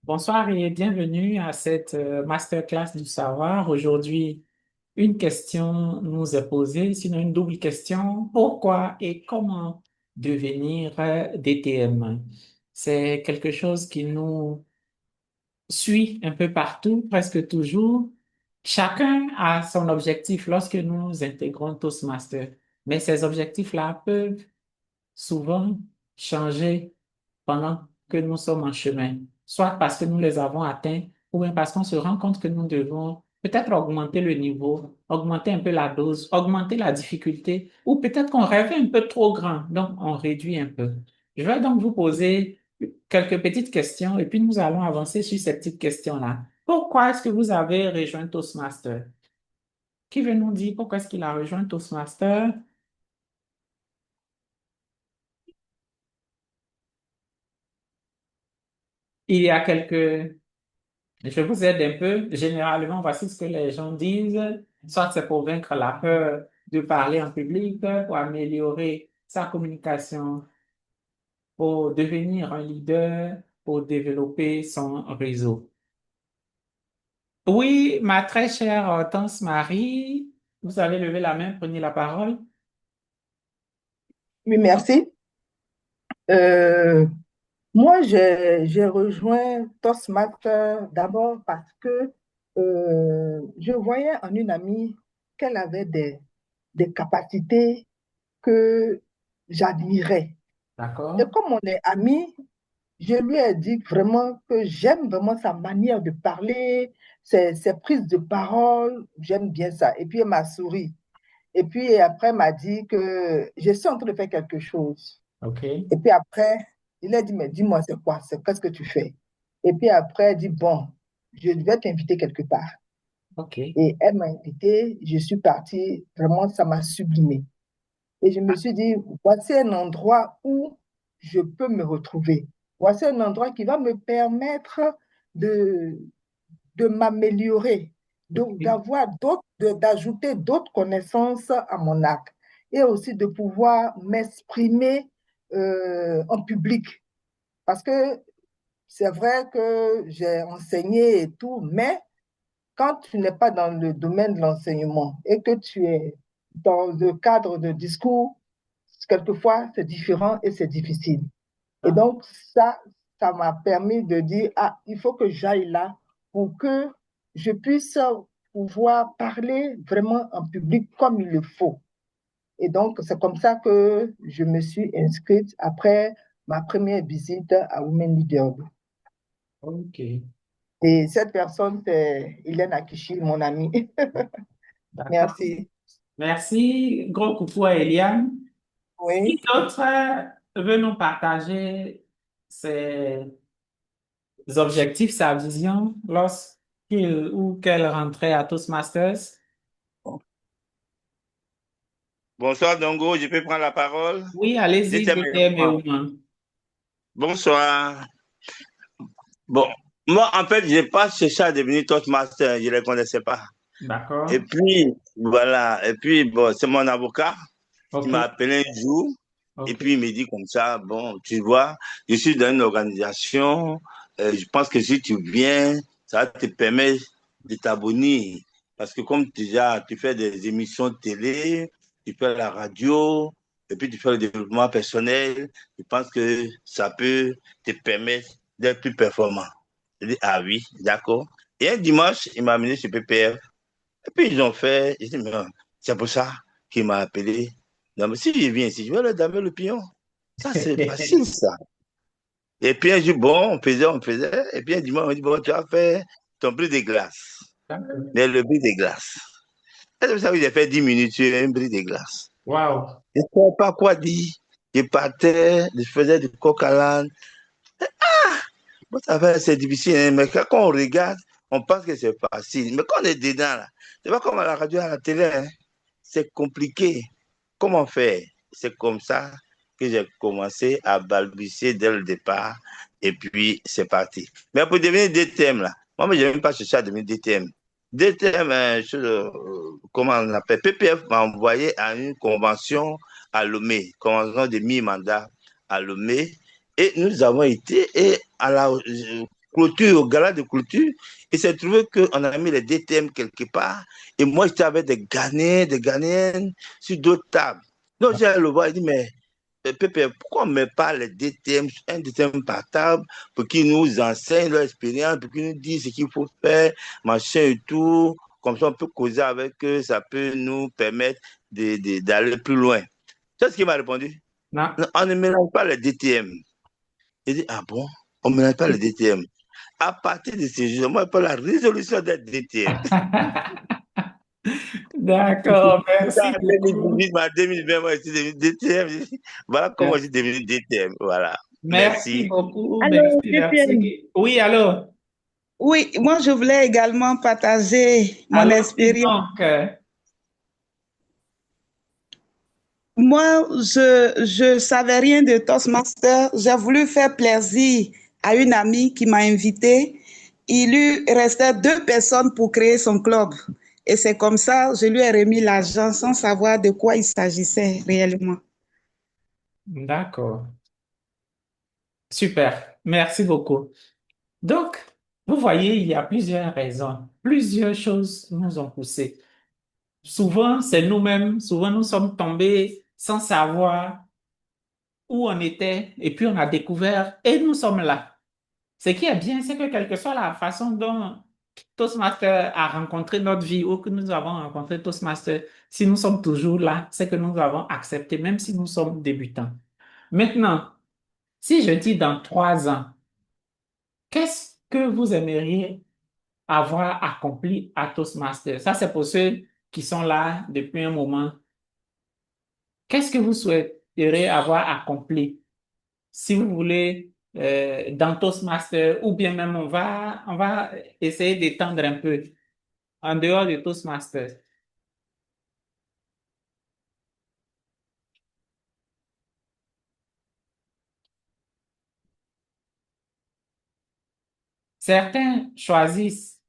Bonsoir et bienvenue à cette masterclass du savoir. Aujourd'hui, une question nous est posée, sinon une double question. Pourquoi et comment devenir DTM? C'est quelque chose qui nous suit un peu partout, presque toujours. Chacun a son objectif lorsque nous intégrons Toastmasters, mais ces objectifs-là peuvent souvent changer pendant que nous sommes en chemin, soit parce que nous les avons atteints, ou bien parce qu'on se rend compte que nous devons peut-être augmenter le niveau, augmenter un peu la dose, augmenter la difficulté, ou peut-être qu'on rêvait un peu trop grand, donc on réduit un peu. Je vais donc vous poser quelques petites questions et puis nous allons avancer sur ces petites questions-là. Pourquoi est-ce que vous avez rejoint Toastmaster? Qui veut nous dire pourquoi est-ce qu'il a rejoint Toastmaster? Il y a quelques Je vous aide un peu. Généralement, voici ce que les gens disent. Soit c'est pour vaincre la peur de parler en public, pour améliorer sa communication, pour devenir un leader, pour développer son réseau. Oui, ma très chère Hortense Marie, vous avez levé la main, prenez la parole. Oui, merci. Euh, Moi, j'ai rejoint Toastmasters d'abord parce que je voyais en une amie qu'elle avait des capacités que j'admirais. Et D'accord? comme on est amis, je lui ai dit vraiment que j'aime vraiment sa manière de parler, ses prises de parole, j'aime bien ça. Et puis elle m'a souri. Et puis après, elle m'a dit que je suis en train de faire quelque chose. OK. Et puis après, il a dit, mais dis-moi, c'est quoi? Qu'est-ce que tu fais? Et puis après, elle dit, bon, je vais t'inviter quelque part. OK. Et elle m'a invité, je suis partie, vraiment, ça m'a sublimé. Et je me suis dit, voici un endroit où je peux me retrouver. Voici un endroit qui va me permettre de, de m'améliorer, OK. d'avoir d'autres, d'ajouter d'autres connaissances à mon arc et aussi de pouvoir m'exprimer en public. Parce que c'est vrai que j'ai enseigné et tout, mais quand tu n'es pas dans le domaine de l'enseignement et que tu es dans le cadre de discours, quelquefois c'est différent et c'est difficile. Et Ah, donc ça m'a permis de dire, ah, il faut que j'aille là pour que je puisse pouvoir parler vraiment en public comme il le faut. Et donc, c'est comme ça que je me suis inscrite après ma première visite à Women Leader. OK. Et cette personne, c'est Hélène Akichi, mon amie. D'accord. Merci. Merci. Gros coucou à Eliane. Qui Oui. d'autre veut nous partager ses objectifs, sa vision lorsqu'il ou qu'elle rentrait à Toastmasters? Bonsoir Dongo, je peux prendre la parole? Oui, allez-y, Dites-moi DTM et également. Ouman. Bonsoir. Bon, moi en fait, je n'ai pas cherché à devenir Toastmaster, je ne les connaissais pas. Et D'accord. puis, voilà, et puis, bon, c'est mon avocat qui OK. m'a appelé un jour, et OK. puis il me dit comme ça, bon, tu vois, je suis dans une organisation, je pense que si tu viens, ça va te permettre de t'abonner. Parce que comme déjà, tu fais des émissions de télé, tu fais la radio, et puis tu fais le développement personnel, je pense que ça peut te permettre d'être plus performant. Je dis, ah oui, d'accord. Et un dimanche, il m'a amené chez PPF. Et puis ils ont fait, j'ai dit, mais c'est pour ça qu'il m'a appelé. Non, mais si je viens ici, je vais leur damer le pion. Ça, c'est facile, ça. Et puis un jour, bon, on faisait. Et puis un dimanche, on dit, bon, tu vas faire ton bris de glace. D'accord. Mais le bris de glace. Et c'est pour ça que j'ai fait 10 minutes sur un bris de glace. Wow. Je ne savais pas quoi dire. Je partais, je faisais du coq à l'âne. Bon, ça fait, c'est difficile, hein, mais quand on regarde, on pense que c'est facile. Mais quand on est dedans, là, c'est pas comme à la radio, à la télé, hein. C'est compliqué. Comment faire? C'est comme ça que j'ai commencé à balbutier dès le départ. Et puis, c'est parti. Mais pour devenir DTM, là, moi, je n'ai même pas cherché à devenir DTM. DTM, comment on appelle? PPF m'a envoyé à une convention à Lomé, convention de mi-mandat à Lomé. Et nous avons été, et clôture, au gala de clôture, et c'est trouvé qu'on a mis les DTM quelque part, et moi j'étais avec des Ghanéens, des Ghanéennes sur d'autres tables. Donc j'ai allé le voir, il dit, mais Pépé, pourquoi on ne met pas les DTM, un DTM par table, pour qu'ils nous enseignent leur expérience, pour qu'ils nous disent ce qu'il faut faire, machin et tout. Comme ça, on peut causer avec eux, ça peut nous permettre d'aller plus loin. C'est ce qu'il m'a répondu. Non. Non, on ne mélange pas les DTM. J'ai dit, ah bon, on ne mélange pas les DTM. À partir de ce jour, moi, je parle de la résolution des DTM. D'accord, merci En beaucoup. 2018, mais en 2020, moi, je suis devenu DTM. Voilà comment je suis devenu DTM. Voilà. Merci Merci. beaucoup, Alors, merci, DTM, merci. Oui, allô? oui, moi je voulais également partager mon Allons-y expérience. donc. Moi, je savais rien de Toastmaster. J'ai voulu faire plaisir à une amie qui m'a invitée. Il lui restait 2 personnes pour créer son club. Et c'est comme ça, je lui ai remis l'argent sans savoir de quoi il s'agissait réellement. D'accord, super, merci beaucoup. Donc, vous voyez, il y a plusieurs raisons, plusieurs choses nous ont poussés. Souvent, c'est nous-mêmes, souvent nous sommes tombés sans savoir où on était et puis on a découvert et nous sommes là. Ce qui est bien, c'est que quelle que soit la façon dont Toastmaster a rencontré notre vie ou que nous avons rencontré Toastmaster, si nous sommes toujours là, c'est que nous avons accepté, même si nous sommes débutants. Maintenant, si je dis dans 3 ans, qu'est-ce que vous aimeriez avoir accompli à Toastmaster? Ça, c'est pour ceux qui sont là depuis un moment. Qu'est-ce que vous souhaiteriez avoir accompli? Si vous voulez, dans Toastmaster, ou bien même on va essayer d'étendre un peu en dehors de Toastmaster. Certains choisissent,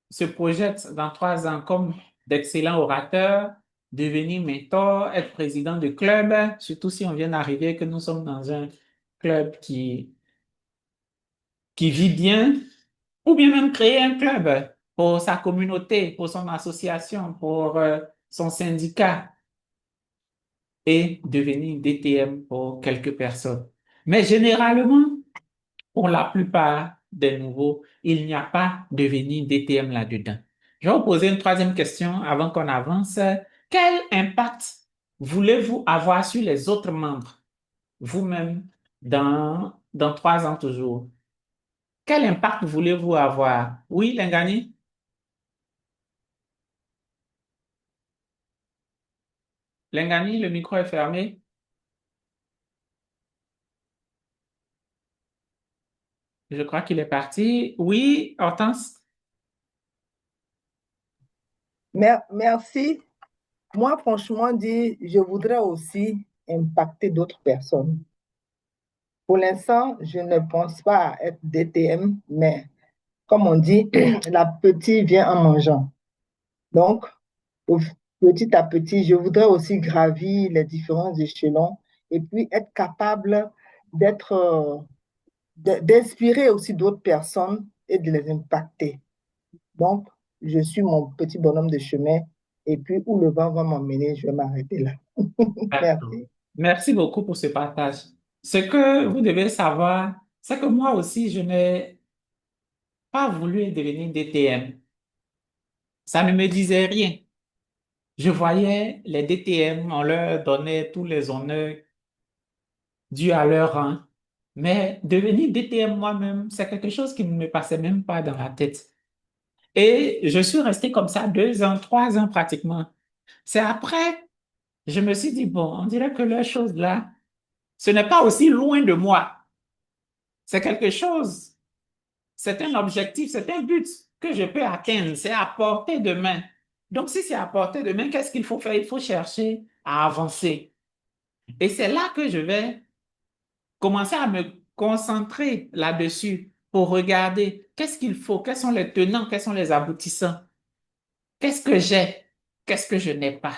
se projettent dans 3 ans comme d'excellents orateurs, devenir mentor, être président de club, surtout si on vient d'arriver, que nous sommes dans un club qui vit bien, ou bien même créer un club pour sa communauté, pour son association, pour son syndicat et devenir DTM pour quelques personnes. Mais généralement, pour la plupart des nouveaux, il n'y a pas devenir DTM là-dedans. Je vais vous poser une troisième question avant qu'on avance. Quel impact voulez-vous avoir sur les autres membres, vous-même, dans 3 ans toujours? Quel impact voulez-vous avoir? Oui, Lengani? Lengani, le micro est fermé. Je crois qu'il est parti. Oui, Hortense? Merci. Moi, franchement, dit, je voudrais aussi impacter d'autres personnes. Pour l'instant, je ne pense pas à être DTM, mais comme on dit, la petite vient en mangeant. Donc, au- petit à petit, je voudrais aussi gravir les différents échelons et puis être capable d'être, d'inspirer aussi d'autres personnes et de les impacter. Donc, je suis mon petit bonhomme de chemin et puis où le vent va m'emmener, je vais m'arrêter là. D'accord. Merci. Merci beaucoup pour ce partage. Ce que vous devez savoir, c'est que moi aussi, je n'ai pas voulu devenir DTM. Ça ne me disait rien. Je voyais les DTM, on leur donnait tous les honneurs dus à leur rang. Mais devenir DTM moi-même, c'est quelque chose qui ne me passait même pas dans la tête. Et je suis resté comme ça 2 ans, 3 ans pratiquement. C'est après, je me suis dit, bon, on dirait que la chose là, ce n'est pas aussi loin de moi. C'est quelque chose, c'est un objectif, c'est un but que je peux atteindre, c'est à portée de main. Donc, si c'est à portée de main, qu'est-ce qu'il faut faire? Il faut chercher à avancer. Et c'est là que je vais commencer à me concentrer là-dessus pour regarder qu'est-ce qu'il faut, quels sont les tenants, quels sont les aboutissants, qu'est-ce que j'ai, qu'est-ce que je n'ai pas.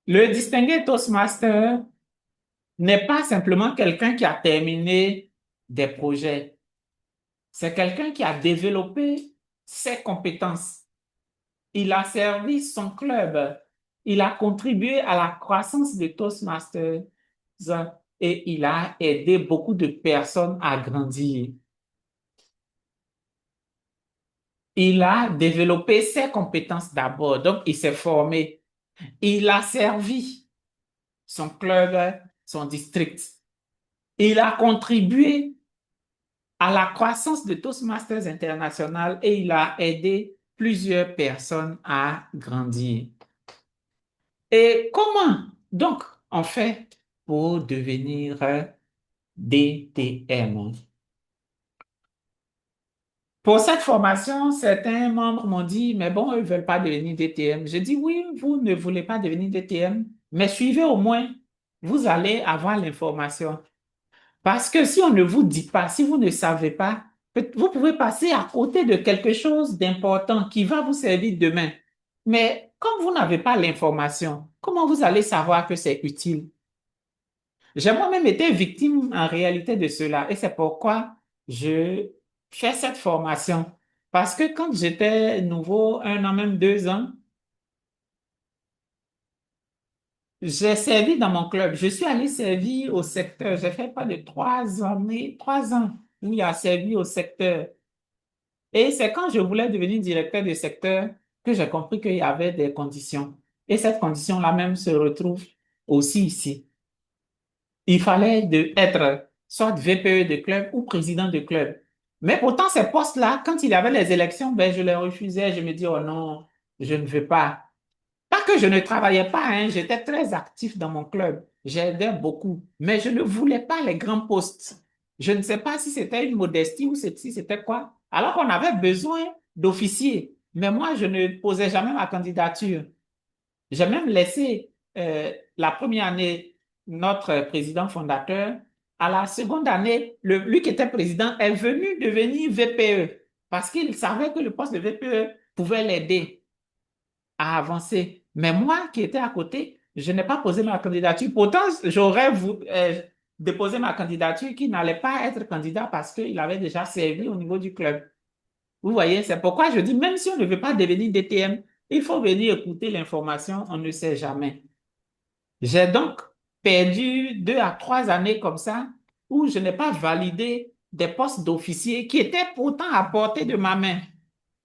Le distingué Toastmaster n'est pas simplement quelqu'un qui a terminé des projets. C'est quelqu'un qui a développé ses compétences. Il a servi son club. Il a contribué à la croissance de Toastmasters et il a aidé beaucoup de personnes à grandir. Il a développé ses compétences d'abord, donc il s'est formé. Il a servi son club, son district. Il a contribué à la croissance de Toastmasters International et il a aidé plusieurs personnes à grandir. Et comment donc on fait pour devenir DTM? Pour cette formation, certains membres m'ont dit, mais bon, eux ne veulent pas devenir DTM. J'ai dit, oui, vous ne voulez pas devenir DTM, mais suivez au moins, vous allez avoir l'information. Parce que si on ne vous dit pas, si vous ne savez pas, vous pouvez passer à côté de quelque chose d'important qui va vous servir demain. Mais comme vous n'avez pas l'information, comment vous allez savoir que c'est utile? J'ai moi-même été victime en réalité de cela et c'est pourquoi je fais cette formation. Parce que quand j'étais nouveau, 1 an, même 2 ans, j'ai servi dans mon club. Je suis allé servir au secteur. J'ai fait pas de 3 années, 3 ans où il a servi au secteur. Et c'est quand je voulais devenir directeur de secteur que j'ai compris qu'il y avait des conditions. Et cette condition-là même se retrouve aussi ici. Il fallait être soit VPE de club ou président de club. Mais pourtant, ces postes-là, quand il y avait les élections, ben, je les refusais. Je me dis, oh non, je ne veux pas. Pas que je ne travaillais pas, hein, j'étais très actif dans mon club. J'aidais beaucoup, mais je ne voulais pas les grands postes. Je ne sais pas si c'était une modestie ou si c'était quoi. Alors qu'on avait besoin d'officiers. Mais moi, je ne posais jamais ma candidature. J'ai même laissé la première année notre président fondateur. À la seconde année, lui qui était président est venu devenir VPE parce qu'il savait que le poste de VPE pouvait l'aider à avancer. Mais moi qui étais à côté, je n'ai pas posé ma candidature. Pourtant, j'aurais déposé ma candidature qui n'allait pas être candidat parce qu'il avait déjà servi au niveau du club. Vous voyez, c'est pourquoi je dis, même si on ne veut pas devenir DTM, il faut venir écouter l'information, on ne sait jamais. J'ai donc perdu 2 à 3 années comme ça où je n'ai pas validé des postes d'officier qui étaient pourtant à portée de ma main.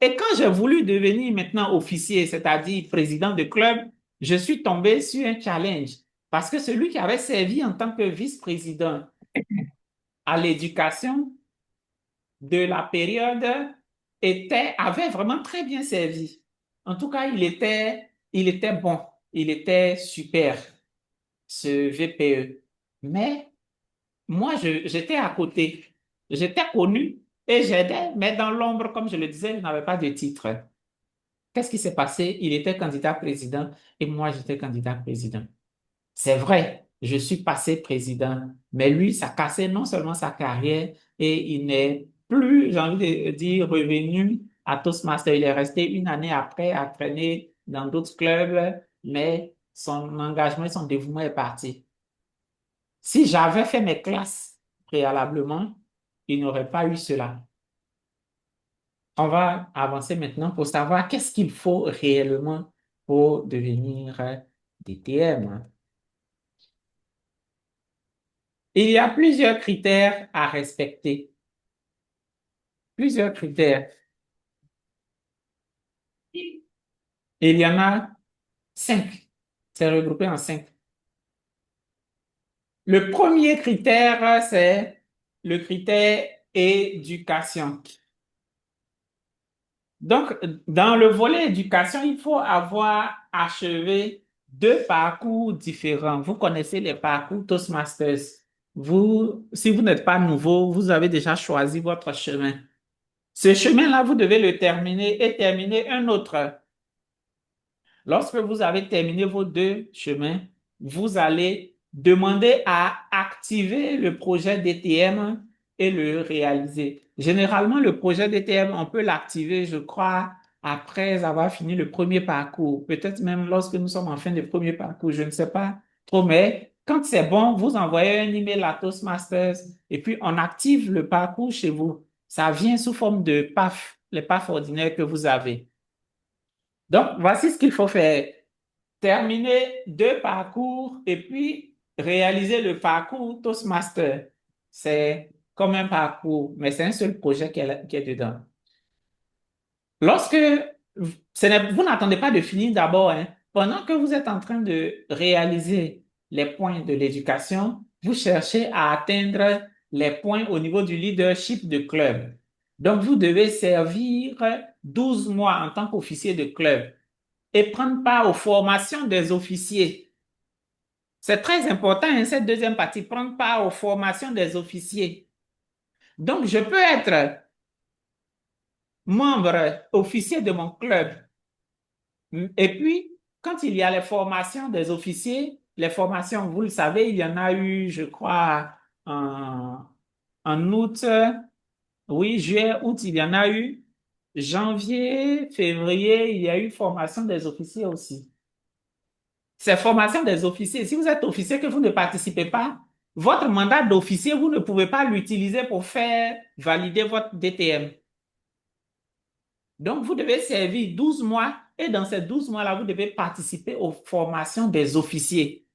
Et quand j'ai voulu devenir maintenant officier, c'est-à-dire président de club, je suis tombé sur un challenge parce que celui qui avait servi en tant que vice-président à l'éducation de la période avait vraiment très bien servi. En tout cas, il était bon, il était super, ce VPE. Mais moi, j'étais à côté. J'étais connu et j'aidais, mais dans l'ombre, comme je le disais, je n'avais pas de titre. Qu'est-ce qui s'est passé? Il était candidat président et moi, j'étais candidat président. C'est vrai, je suis passé président, mais lui, ça cassait non seulement sa carrière et il n'est plus, j'ai envie de dire, revenu à Toastmasters. Il est resté 1 année après à traîner dans d'autres clubs, mais son engagement et son dévouement est parti. Si j'avais fait mes classes préalablement, il n'aurait pas eu cela. On va avancer maintenant pour savoir qu'est-ce qu'il faut réellement pour devenir DTM. Il y a plusieurs critères à respecter. Plusieurs critères. Il y en a 5. C'est regroupé en 5. Le premier critère, c'est le critère éducation. Donc, dans le volet éducation, il faut avoir achevé 2 parcours différents. Vous connaissez les parcours Toastmasters. Si vous n'êtes pas nouveau, vous avez déjà choisi votre chemin. Ce chemin-là, vous devez le terminer et terminer un autre. Lorsque vous avez terminé vos 2 chemins, vous allez demander à activer le projet DTM et le réaliser. Généralement, le projet DTM, on peut l'activer, je crois, après avoir fini le premier parcours. Peut-être même lorsque nous sommes en fin de premier parcours, je ne sais pas trop, mais Quand c'est bon, vous envoyez un email à Toastmasters et puis on active le parcours chez vous. Ça vient sous forme de PAF, les PAF ordinaires que vous avez. Donc, voici ce qu'il faut faire. Terminer 2 parcours et puis réaliser le parcours Toastmaster. C'est comme un parcours, mais c'est un seul projet qui est dedans. Lorsque vous n'attendez pas de finir d'abord, hein. Pendant que vous êtes en train de réaliser les points de l'éducation, vous cherchez à atteindre les points au niveau du leadership de club. Donc, vous devez servir 12 mois en tant qu'officier de club et prendre part aux formations des officiers. C'est très important, hein, cette deuxième partie, prendre part aux formations des officiers. Donc, je peux être membre officier de mon club. Et puis, quand il y a les formations des officiers, les formations, vous le savez, il y en a eu, je crois, en août, oui, juillet, août, il y en a eu. Janvier, février, il y a eu formation des officiers aussi. Ces formations des officiers, si vous êtes officier que vous ne participez pas, votre mandat d'officier, vous ne pouvez pas l'utiliser pour faire valider votre DTM. Donc, vous devez servir 12 mois et dans ces 12 mois-là, vous devez participer aux formations des officiers.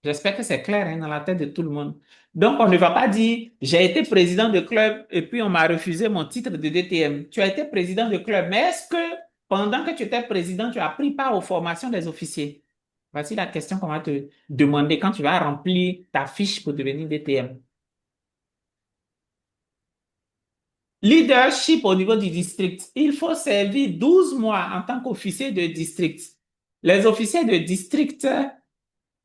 J'espère que c'est clair, hein, dans la tête de tout le monde. Donc, on ne va pas dire, j'ai été président de club et puis on m'a refusé mon titre de DTM. Tu as été président de club, mais est-ce que pendant que tu étais président, tu as pris part aux formations des officiers? Voici la question qu'on va te demander quand tu vas remplir ta fiche pour devenir DTM. Leadership au niveau du district. Il faut servir 12 mois en tant qu'officier de district. Les officiers de district,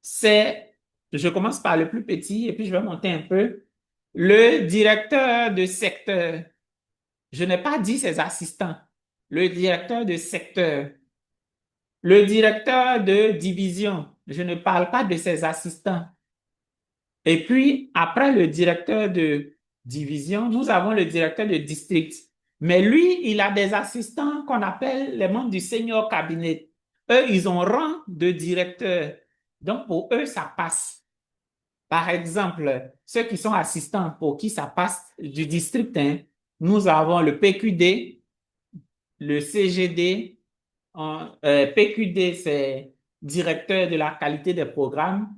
c'est, je commence par le plus petit et puis je vais monter un peu, le directeur de secteur. Je n'ai pas dit ses assistants. Le directeur de secteur. Le directeur de division. Je ne parle pas de ses assistants. Et puis, après le directeur de division, nous avons le directeur de district. Mais lui, il a des assistants qu'on appelle les membres du senior cabinet. Eux, ils ont rang de directeur. Donc, pour eux, ça passe. Par exemple, ceux qui sont assistants, pour qui ça passe du district, hein, nous avons le PQD, le CGD. PQD, c'est directeur de la qualité des programmes.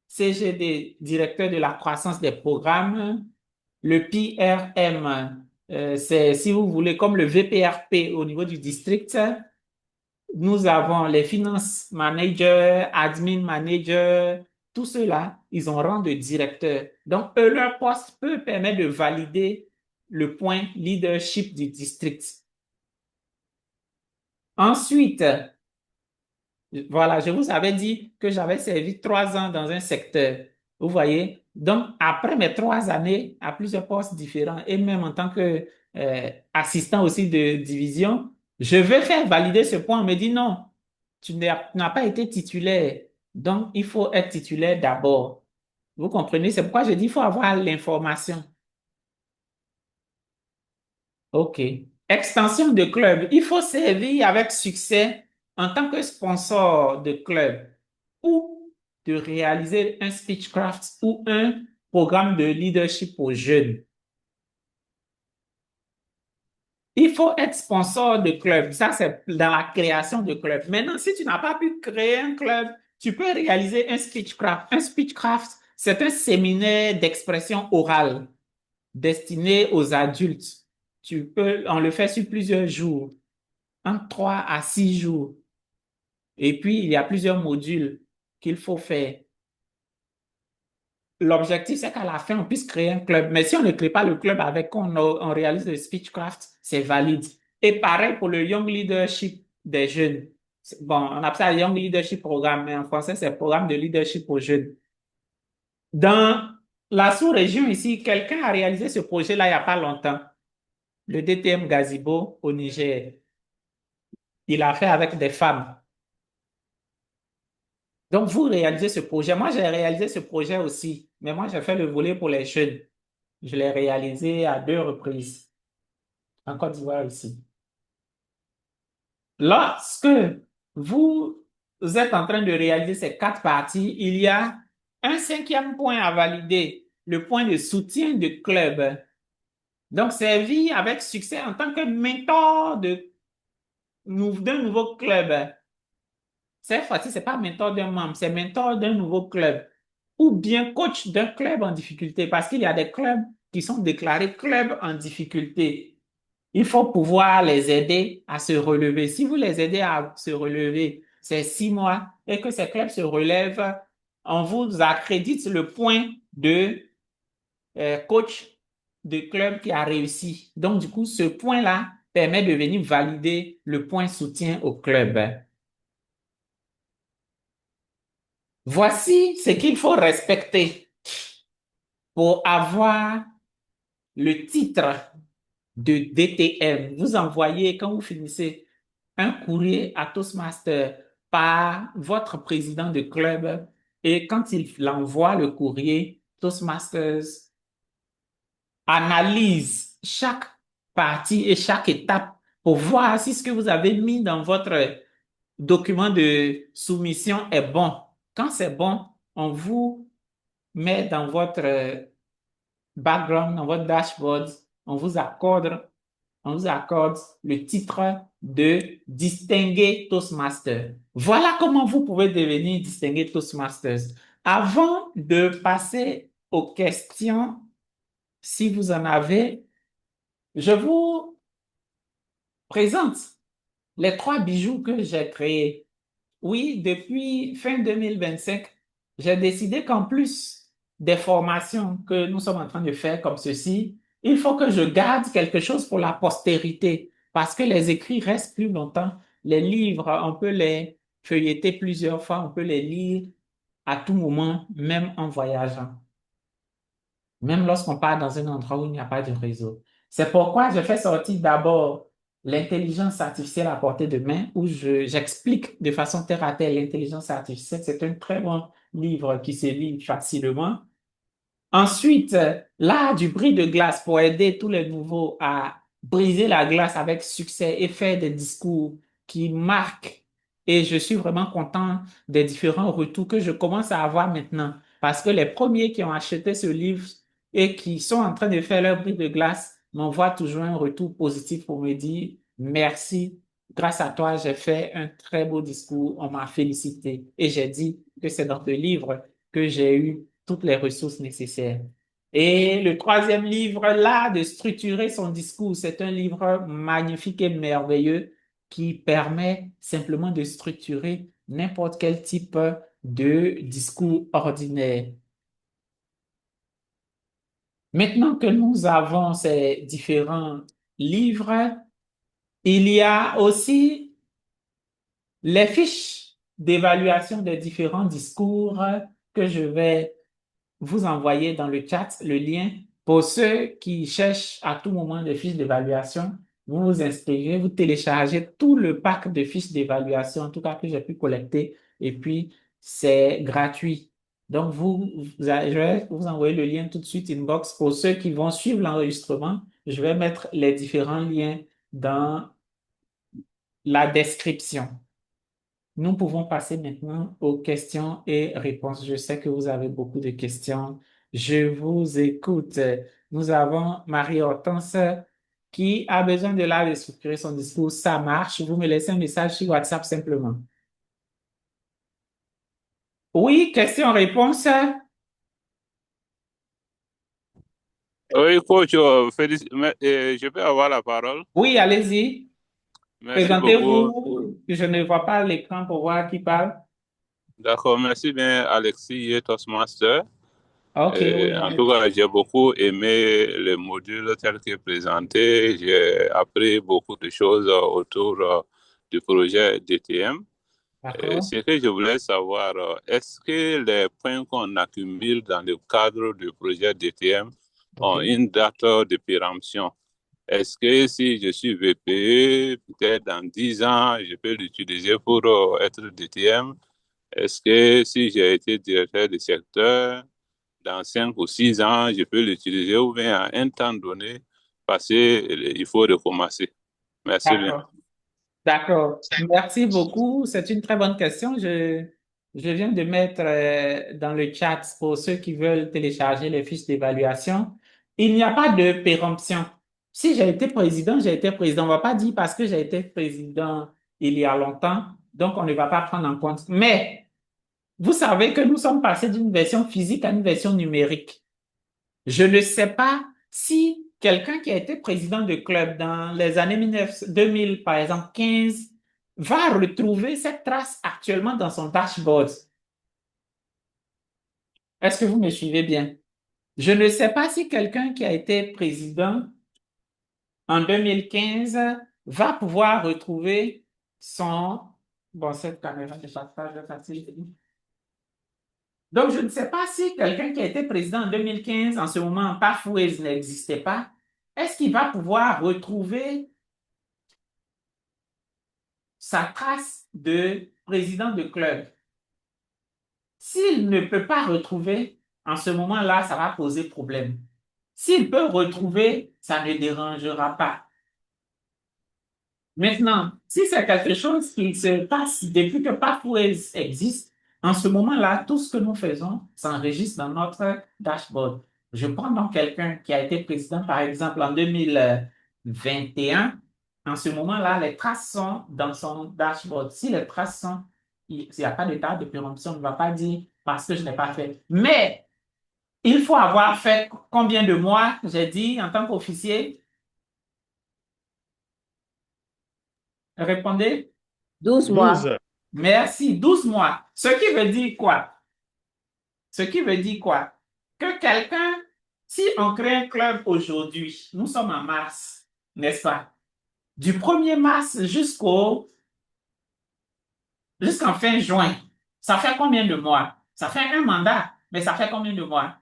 CGD, directeur de la croissance des programmes. Le PRM, c'est, si vous voulez, comme le VPRP au niveau du district. Nous avons les finance managers, admin managers, tout cela, ils ont rang de directeur. Donc, eux, leur poste peut permettre de valider le point leadership du district. Ensuite, voilà, je vous avais dit que j'avais servi 3 ans dans un secteur. Vous voyez? Donc, après mes 3 années à plusieurs postes différents et même en tant que assistant aussi de division, je veux faire valider ce point. On me dit non, tu n'as pas été titulaire. Donc, il faut être titulaire d'abord. Vous comprenez? C'est pourquoi je dis qu'il faut avoir l'information. OK. Extension de club. Il faut servir avec succès en tant que sponsor de club ou de réaliser un speechcraft ou un programme de leadership aux jeunes. Il faut être sponsor de club. Ça, c'est dans la création de club. Maintenant, si tu n'as pas pu créer un club, tu peux réaliser un speechcraft. Un speechcraft, c'est un séminaire d'expression orale destiné aux adultes. On le fait sur plusieurs jours, entre 3 à 6 jours. Et puis, il y a plusieurs modules qu'il faut faire. L'objectif, c'est qu'à la fin, on puisse créer un club. Mais si on ne crée pas le club avec on réalise le speechcraft, c'est valide. Et pareil pour le Young Leadership des jeunes. Bon, on appelle ça Young Leadership Programme, mais en français, c'est Programme de leadership aux jeunes. Dans la sous-région ici, quelqu'un a réalisé ce projet-là il n'y a pas longtemps. Le DTM Gazibo au Niger. Il a fait avec des femmes. Donc, vous réalisez ce projet. Moi, j'ai réalisé ce projet aussi, mais moi, j'ai fait le volet pour les jeunes. Je l'ai réalisé à 2 reprises en Côte d'Ivoire ici. Lorsque vous vous êtes en train de réaliser ces 4 parties, il y a un 5e point à valider, le point de soutien de club. Donc, servi avec succès en tant que mentor d'un nouveau club. Cette fois-ci, ce n'est pas mentor d'un membre, c'est mentor d'un nouveau club. Ou bien coach d'un club en difficulté, parce qu'il y a des clubs qui sont déclarés clubs en difficulté. Il faut pouvoir les aider à se relever. Si vous les aidez à se relever, c'est 6 mois et que ces clubs se relèvent, on vous accrédite le point de coach de club qui a réussi. Donc, du coup, ce point-là permet de venir valider le point soutien au club. Voici ce qu'il faut respecter pour avoir le titre de DTM. Vous envoyez, quand vous finissez, un courrier à Toastmaster par votre président de club et quand il envoie le courrier, Toastmasters analyse chaque partie et chaque étape pour voir si ce que vous avez mis dans votre document de soumission est bon. Quand c'est bon, on vous met dans votre background, dans votre dashboard, on vous accorde le titre de distingué Toastmaster. Voilà comment vous pouvez devenir distingué Toastmasters. Avant de passer aux questions, si vous en avez, je vous présente les 3 bijoux que j'ai créés. Oui, depuis fin 2025, j'ai décidé qu'en plus des formations que nous sommes en train de faire comme ceci, il faut que je garde quelque chose pour la postérité parce que les écrits restent plus longtemps. Les livres, on peut les feuilleter plusieurs fois, on peut les lire à tout moment, même en voyageant, même lorsqu'on part dans un endroit où il n'y a pas de réseau. C'est pourquoi je fais sortir d'abord l'intelligence artificielle à portée de main, où j'explique de façon terre à terre l'intelligence artificielle. C'est un très bon livre qui se lit facilement. Ensuite, l'art du bris de glace pour aider tous les nouveaux à briser la glace avec succès et faire des discours qui marquent. Et je suis vraiment content des différents retours que je commence à avoir maintenant. Parce que les premiers qui ont acheté ce livre et qui sont en train de faire leur bris de glace m'envoient toujours un retour positif pour me dire merci. Grâce à toi, j'ai fait un très beau discours. On m'a félicité. Et j'ai dit que c'est dans ce livre que j'ai eu toutes les ressources nécessaires. Et le 3e livre, là, de structurer son discours, c'est un livre magnifique et merveilleux qui permet simplement de structurer n'importe quel type de discours ordinaire. Maintenant que nous avons ces différents livres, il y a aussi les fiches d'évaluation des différents discours que je vais vous envoyer dans le chat le lien pour ceux qui cherchent à tout moment des fiches d'évaluation. Vous vous inscrivez, vous téléchargez tout le pack de fiches d'évaluation, en tout cas que j'ai pu collecter, et puis c'est gratuit. Donc, je vais vous envoyer le lien tout de suite inbox pour ceux qui vont suivre l'enregistrement. Je vais mettre les différents liens dans la description. Nous pouvons passer maintenant aux questions et réponses. Je sais que vous avez beaucoup de questions. Je vous écoute. Nous avons Marie-Hortense qui a besoin de l'art de structurer son discours. Ça marche. Vous me laissez un message sur WhatsApp simplement. Oui, question-réponse. Oui, coach, je peux avoir la parole. Oui, allez-y. Merci beaucoup. Présentez-vous. Je ne vois pas l'écran pour voir qui parle. D'accord, merci bien, Alexis et Toastmaster. OK, oui. En tout cas, j'ai beaucoup aimé le module tel que présenté. J'ai appris beaucoup de choses autour du projet DTM. D'accord. Ce que je voulais savoir, est-ce que les points qu'on accumule dans le cadre du projet DTM ont OK. une date de péremption? Est-ce que si je suis VPE, peut-être dans 10 ans, je peux l'utiliser pour être DTM? Est-ce que si j'ai été directeur de secteur, dans 5 ou 6 ans, je peux l'utiliser ou bien à un temps donné, parce qu'il faut recommencer? Merci bien. D'accord. D'accord. Merci beaucoup. C'est une très bonne question. Je viens de mettre dans le chat pour ceux qui veulent télécharger les fiches d'évaluation. Il n'y a pas de péremption. Si j'ai été président, j'ai été président. On ne va pas dire parce que j'ai été président il y a longtemps, donc on ne va pas prendre en compte. Mais vous savez que nous sommes passés d'une version physique à une version numérique. Je ne sais pas si quelqu'un qui a été président de club dans les années 2000, par exemple 15, va retrouver cette trace actuellement dans son dashboard. Est-ce que vous me suivez bien? Je ne sais pas si quelqu'un qui a été président en 2015 va pouvoir retrouver son... Bon, cette caméra ne passe pas facile. Donc, je ne sais pas si quelqu'un qui a été président en 2015, en ce moment, Pathways n'existait pas, est-ce qu'il va pouvoir retrouver sa trace de président de club? S'il ne peut pas retrouver, en ce moment-là, ça va poser problème. S'il peut retrouver, ça ne dérangera pas. Maintenant, si c'est quelque chose qui se passe depuis que Pathways existe, en ce moment-là, tout ce que nous faisons s'enregistre dans notre dashboard. Je prends donc quelqu'un qui a été président, par exemple, en 2021. En ce moment-là, les traces sont dans son dashboard. Si les traces sont, s'il n'y a pas de date de péremption, on ne va pas dire parce que je n'ai pas fait. Mais il faut avoir fait combien de mois, j'ai dit, en tant qu'officier? Répondez. 12 mois. 12. Merci, 12 mois. Ce qui veut dire quoi? Ce qui veut dire quoi? Que quelqu'un, si on crée un club aujourd'hui, nous sommes en mars, n'est-ce pas? Du 1er mars jusqu'en fin juin, ça fait combien de mois? Ça fait un mandat, mais ça fait combien de mois?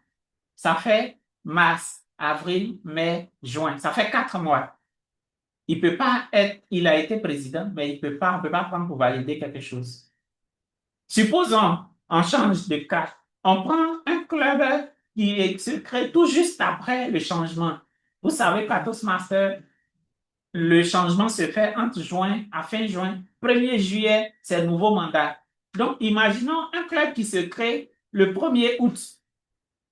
Ça fait mars, avril, mai, juin. Ça fait 4 mois. Il peut pas être, il a été président, mais on peut pas prendre pour valider quelque chose. Supposons, on change de cas. On prend un club qui se crée tout juste après le changement. Vous savez qu'à Toastmaster, le changement se fait entre juin à fin juin. 1er juillet, c'est le nouveau mandat. Donc, imaginons un club qui se crée le 1er août.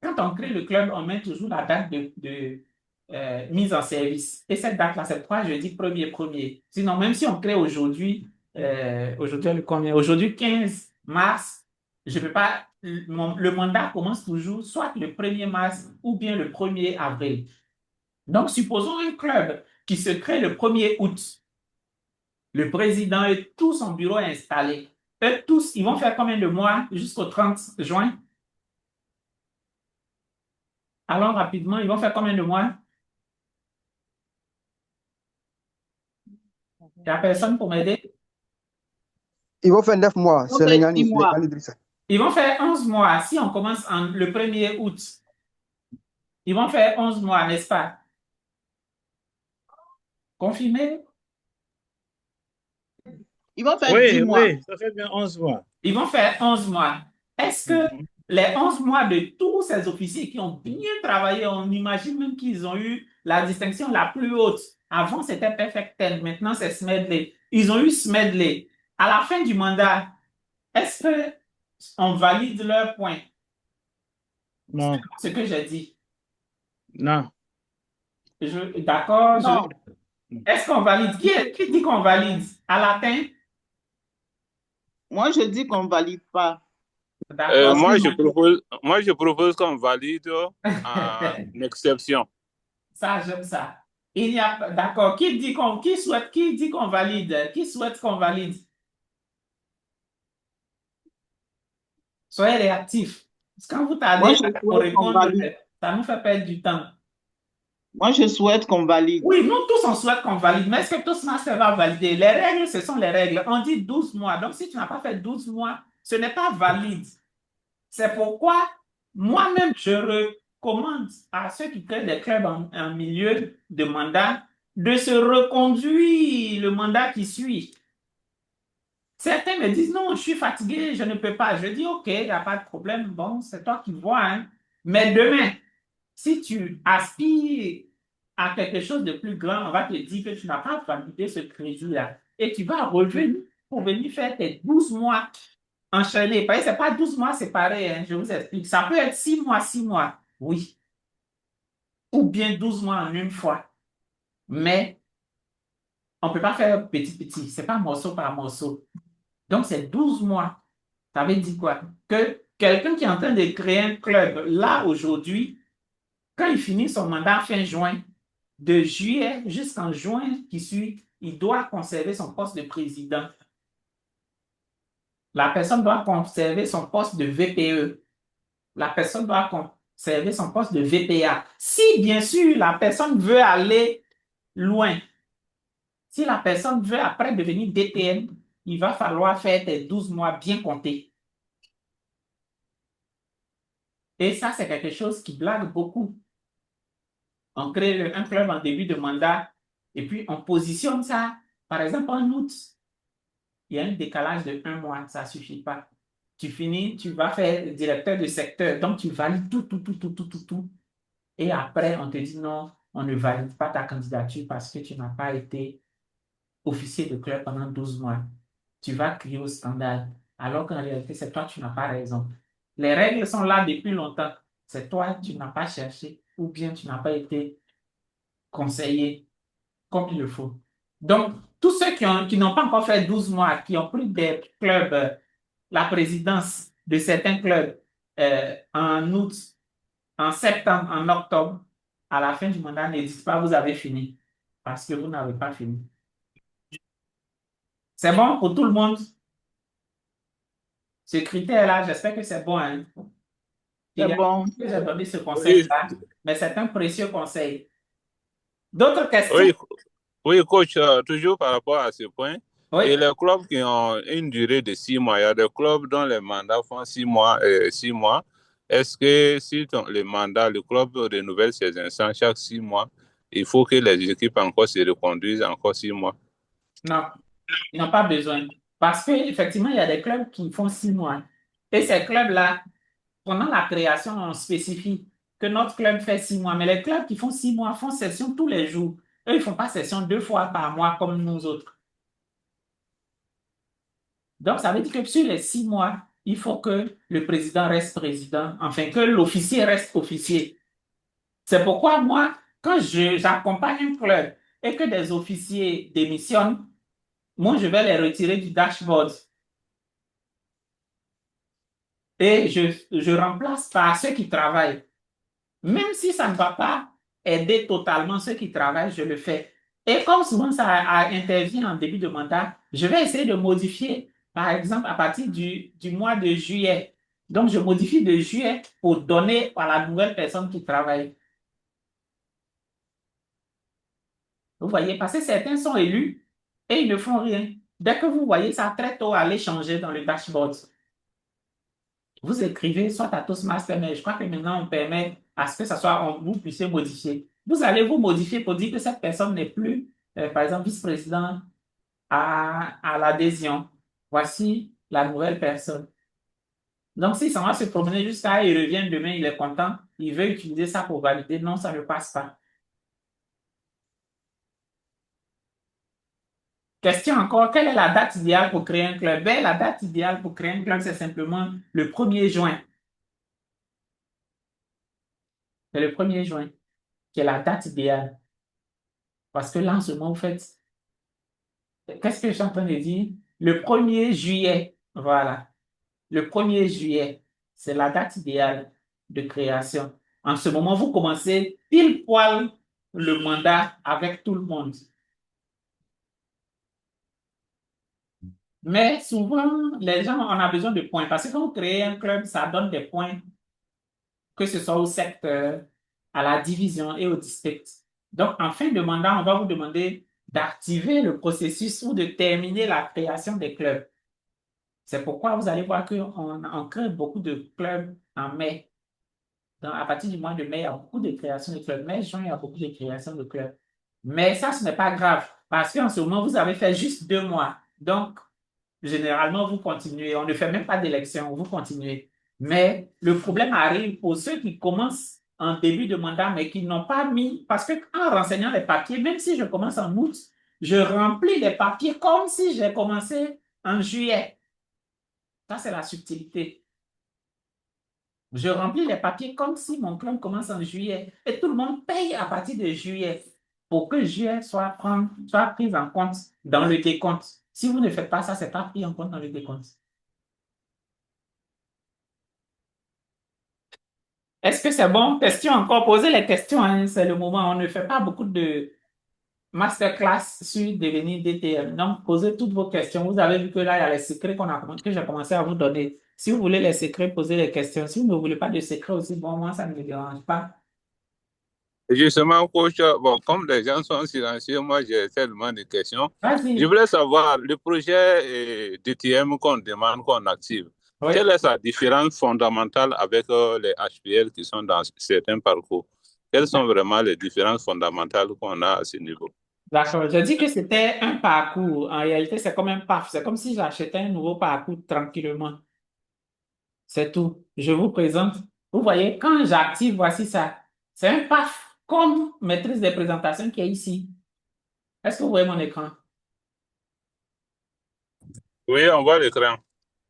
Quand on crée le club, on met toujours la date de mise en service. Et cette date-là, c'est pourquoi je dis 1er. Sinon, même si on crée aujourd'hui, aujourd'hui 15 mars, je peux pas, le mandat commence toujours soit le 1er mars ou bien le 1er avril. Donc, supposons un club qui se crée le 1er août. Le président et tout son bureau est installé. Eux tous, ils vont faire combien de mois jusqu'au 30 juin? Allons rapidement, ils vont faire combien de mois? Il n'y a personne pour m'aider? Ils vont faire 9 mois. C'est les Ngani, 10 mois. Ils vont faire 11 mois si on commence le 1er août. Ils vont faire 11 mois, n'est-ce pas? Confirmé? Ils vont faire Oui, 10 mois. oui, ça fait bien 11 mois. Ils vont faire 11 mois. Est-ce que les 11 mois de tous ces officiers qui ont bien travaillé, on imagine même qu'ils ont eu la distinction la plus haute. Avant, c'était Perfect 10, maintenant c'est Smedley. Ils ont eu Smedley. À la fin du mandat, est-ce qu'on valide leurs points? Non, C'est ce que j'ai dit. non. D'accord. Non. Est-ce qu'on valide? Qui dit qu'on valide? À la fin? Moi, je dis qu'on ne valide pas. D'accord. Moi, je propose qu'on valide en exception. Ça, j'aime ça. Il n'y a d'accord. Qui dit qu'on valide? Qui souhaite qu'on valide? Soyez réactifs. Parce que quand vous Moi, tardez je pour souhaite qu'on répondre, valide. ça nous fait perdre du temps. Moi, je souhaite qu'on valide. Oui, nous tous, on souhaite qu'on valide, mais est-ce que Toastmaster va valider? Les règles, ce sont les règles. On dit 12 mois. Donc, si tu n'as pas fait 12 mois, ce n'est pas valide. C'est pourquoi moi-même, je recommande à ceux qui créent des clubs en milieu de mandat de se reconduire le mandat qui suit. Certains me disent, non, je suis fatigué, je ne peux pas. Je dis, OK, il n'y a pas de problème. Bon, c'est toi qui vois. Hein. Mais demain, si tu aspires à quelque chose de plus grand, on va te dire que tu n'as pas validé ce crédit-là. et tu vas revenir pour venir faire tes 12 mois enchaînés. Parce que ce n'est pas 12 mois séparés, hein, je vous explique. Ça peut être 6 mois, oui. Ou bien 12 mois en une fois. Mais on ne peut pas faire petit. Ce n'est pas morceau par morceau. Donc, c'est 12 mois. Ça veut dire quoi? Que quelqu'un qui est en train de créer un club, là, aujourd'hui, quand il finit son mandat fin juin, de juillet jusqu'en juin qui suit, il doit conserver son poste de président. La personne doit conserver son poste de VPE. La personne doit conserver son poste de VPA. Si, bien sûr, la personne veut aller loin, si la personne veut après devenir DTN, il va falloir faire des 12 mois bien comptés. Et ça, c'est quelque chose qui blague beaucoup. On crée un club en début de mandat et puis on positionne ça, par exemple, en août. Il y a un décalage de 1 mois, ça ne suffit pas. Tu finis, tu vas faire directeur de secteur, donc tu valides tout. Et après, on te dit non, on ne valide pas ta candidature parce que tu n'as pas été officier de club pendant 12 mois. Tu vas crier au scandale, alors qu'en réalité, c'est toi, tu n'as pas raison. Les règles sont là depuis longtemps. C'est toi, tu n'as pas cherché ou bien tu n'as pas été conseillé comme il le faut. Donc, tous ceux qui n'ont pas encore fait 12 mois, qui ont pris des clubs, la présidence de certains clubs en août, en septembre, en octobre, à la fin du mandat, ne dites pas vous avez fini, parce que vous n'avez pas fini. C'est bon pour tout le monde? Ce critère-là, j'espère que c'est bon. Hein? C'est bon. J'ai donné ce conseil-là, mais c'est un précieux conseil. D'autres questions? Oui, coach, toujours par rapport à ce point. Oui. Et les clubs qui ont une durée de 6 mois, il y a des clubs dont les mandats font 6 mois. Est-ce que si le club renouvelle ses instances chaque 6 mois, il faut que les équipes encore se reconduisent encore 6 mois? Non, ils n'ont pas besoin. Parce qu'effectivement, il y a des clubs qui font 6 mois. Et ces clubs-là, pendant la création, on spécifie que notre club fait 6 mois. Mais les clubs qui font 6 mois font session tous les jours. Eux, ils ne font pas session 2 fois par mois comme nous autres. Donc, ça veut dire que sur les 6 mois, il faut que le président reste président, enfin que l'officier reste officier. C'est pourquoi moi, quand j'accompagne un club et que des officiers démissionnent, moi, je vais les retirer du dashboard. Et je remplace par ceux qui travaillent. Même si ça ne va pas aider totalement ceux qui travaillent, je le fais. Et comme souvent ça intervient en début de mandat, je vais essayer de modifier, par exemple, à partir du mois de juillet. Donc, je modifie de juillet pour donner à la nouvelle personne qui travaille. Vous voyez, parce que certains sont élus et ils ne font rien. Dès que vous voyez ça très tôt aller changer dans le dashboard, vous écrivez soit à Toastmaster, mais je crois que maintenant on permet à ce que ça soit, vous puissiez modifier. Vous allez vous modifier pour dire que cette personne n'est plus, par exemple, vice-président à l'adhésion. Voici la nouvelle personne. Donc, si ça va se promener jusqu'à il revient demain, il est content, il veut utiliser ça pour valider. Non, ça ne passe pas. Question encore, quelle est la date idéale pour créer un club? La date idéale pour créer un club, c'est simplement le 1er juin. C'est le 1er juin qui est la date idéale. Parce que là, en ce moment, vous faites... Qu'est-ce que je suis en train de dire? Le 1er juillet, voilà. Le 1er juillet, c'est la date idéale de création. En ce moment, vous commencez pile poil le mandat avec tout le monde. Mais souvent, les gens, on a besoin de points. Parce que quand vous créez un club, ça donne des points, que ce soit au secteur, à la division et au district. Donc, en fin de mandat, on va vous demander d'activer le processus ou de terminer la création des clubs. C'est pourquoi vous allez voir qu'on crée beaucoup de clubs en mai. Donc, à partir du mois de mai, il y a beaucoup de créations de clubs. Mai, juin, il y a beaucoup de créations de clubs. Mais ça, ce n'est pas grave parce qu'en ce moment, vous avez fait juste 2 mois. Donc, généralement, vous continuez. On ne fait même pas d'élection, vous continuez. Mais le problème arrive pour ceux qui commencent en début de mandat, mais qui n'ont pas mis, parce qu'en renseignant les papiers, même si je commence en août, Je remplis les papiers comme si j'ai commencé en juillet. Ça, c'est la subtilité. Je remplis les papiers comme si mon club commence en juillet. Et tout le monde paye à partir de juillet pour que juillet soit pris en compte dans le décompte. Si vous ne faites pas ça, ce n'est pas pris en compte dans le décompte. Est-ce que c'est bon? Question encore. Posez les questions, hein, c'est le moment. On ne fait pas beaucoup de masterclass sur devenir DTM. Donc, posez toutes vos questions. Vous avez vu que là, il y a les secrets que j'ai commencé à vous donner. Si vous voulez les secrets, posez les questions. Si vous ne voulez pas de secrets aussi, bon, moi, ça ne me dérange pas. Justement, coach, bon, comme les gens sont silencieux, moi j'ai tellement de questions. Vas-y. Je voulais savoir, le projet DTM qu'on demande, qu'on active, Oui. quelle est sa différence fondamentale avec les HPL qui sont dans certains parcours? Quelles sont vraiment les différences fondamentales qu'on a à ce niveau? D'accord. Je dis que c'était un parcours. En réalité, c'est comme un PAF. C'est comme si j'achetais un nouveau parcours tranquillement. C'est tout. Je vous présente. Vous voyez, quand j'active, voici ça. C'est un PAF comme maîtrise des présentations qui est ici. Est-ce que vous voyez mon écran? Oui, on voit l'écran.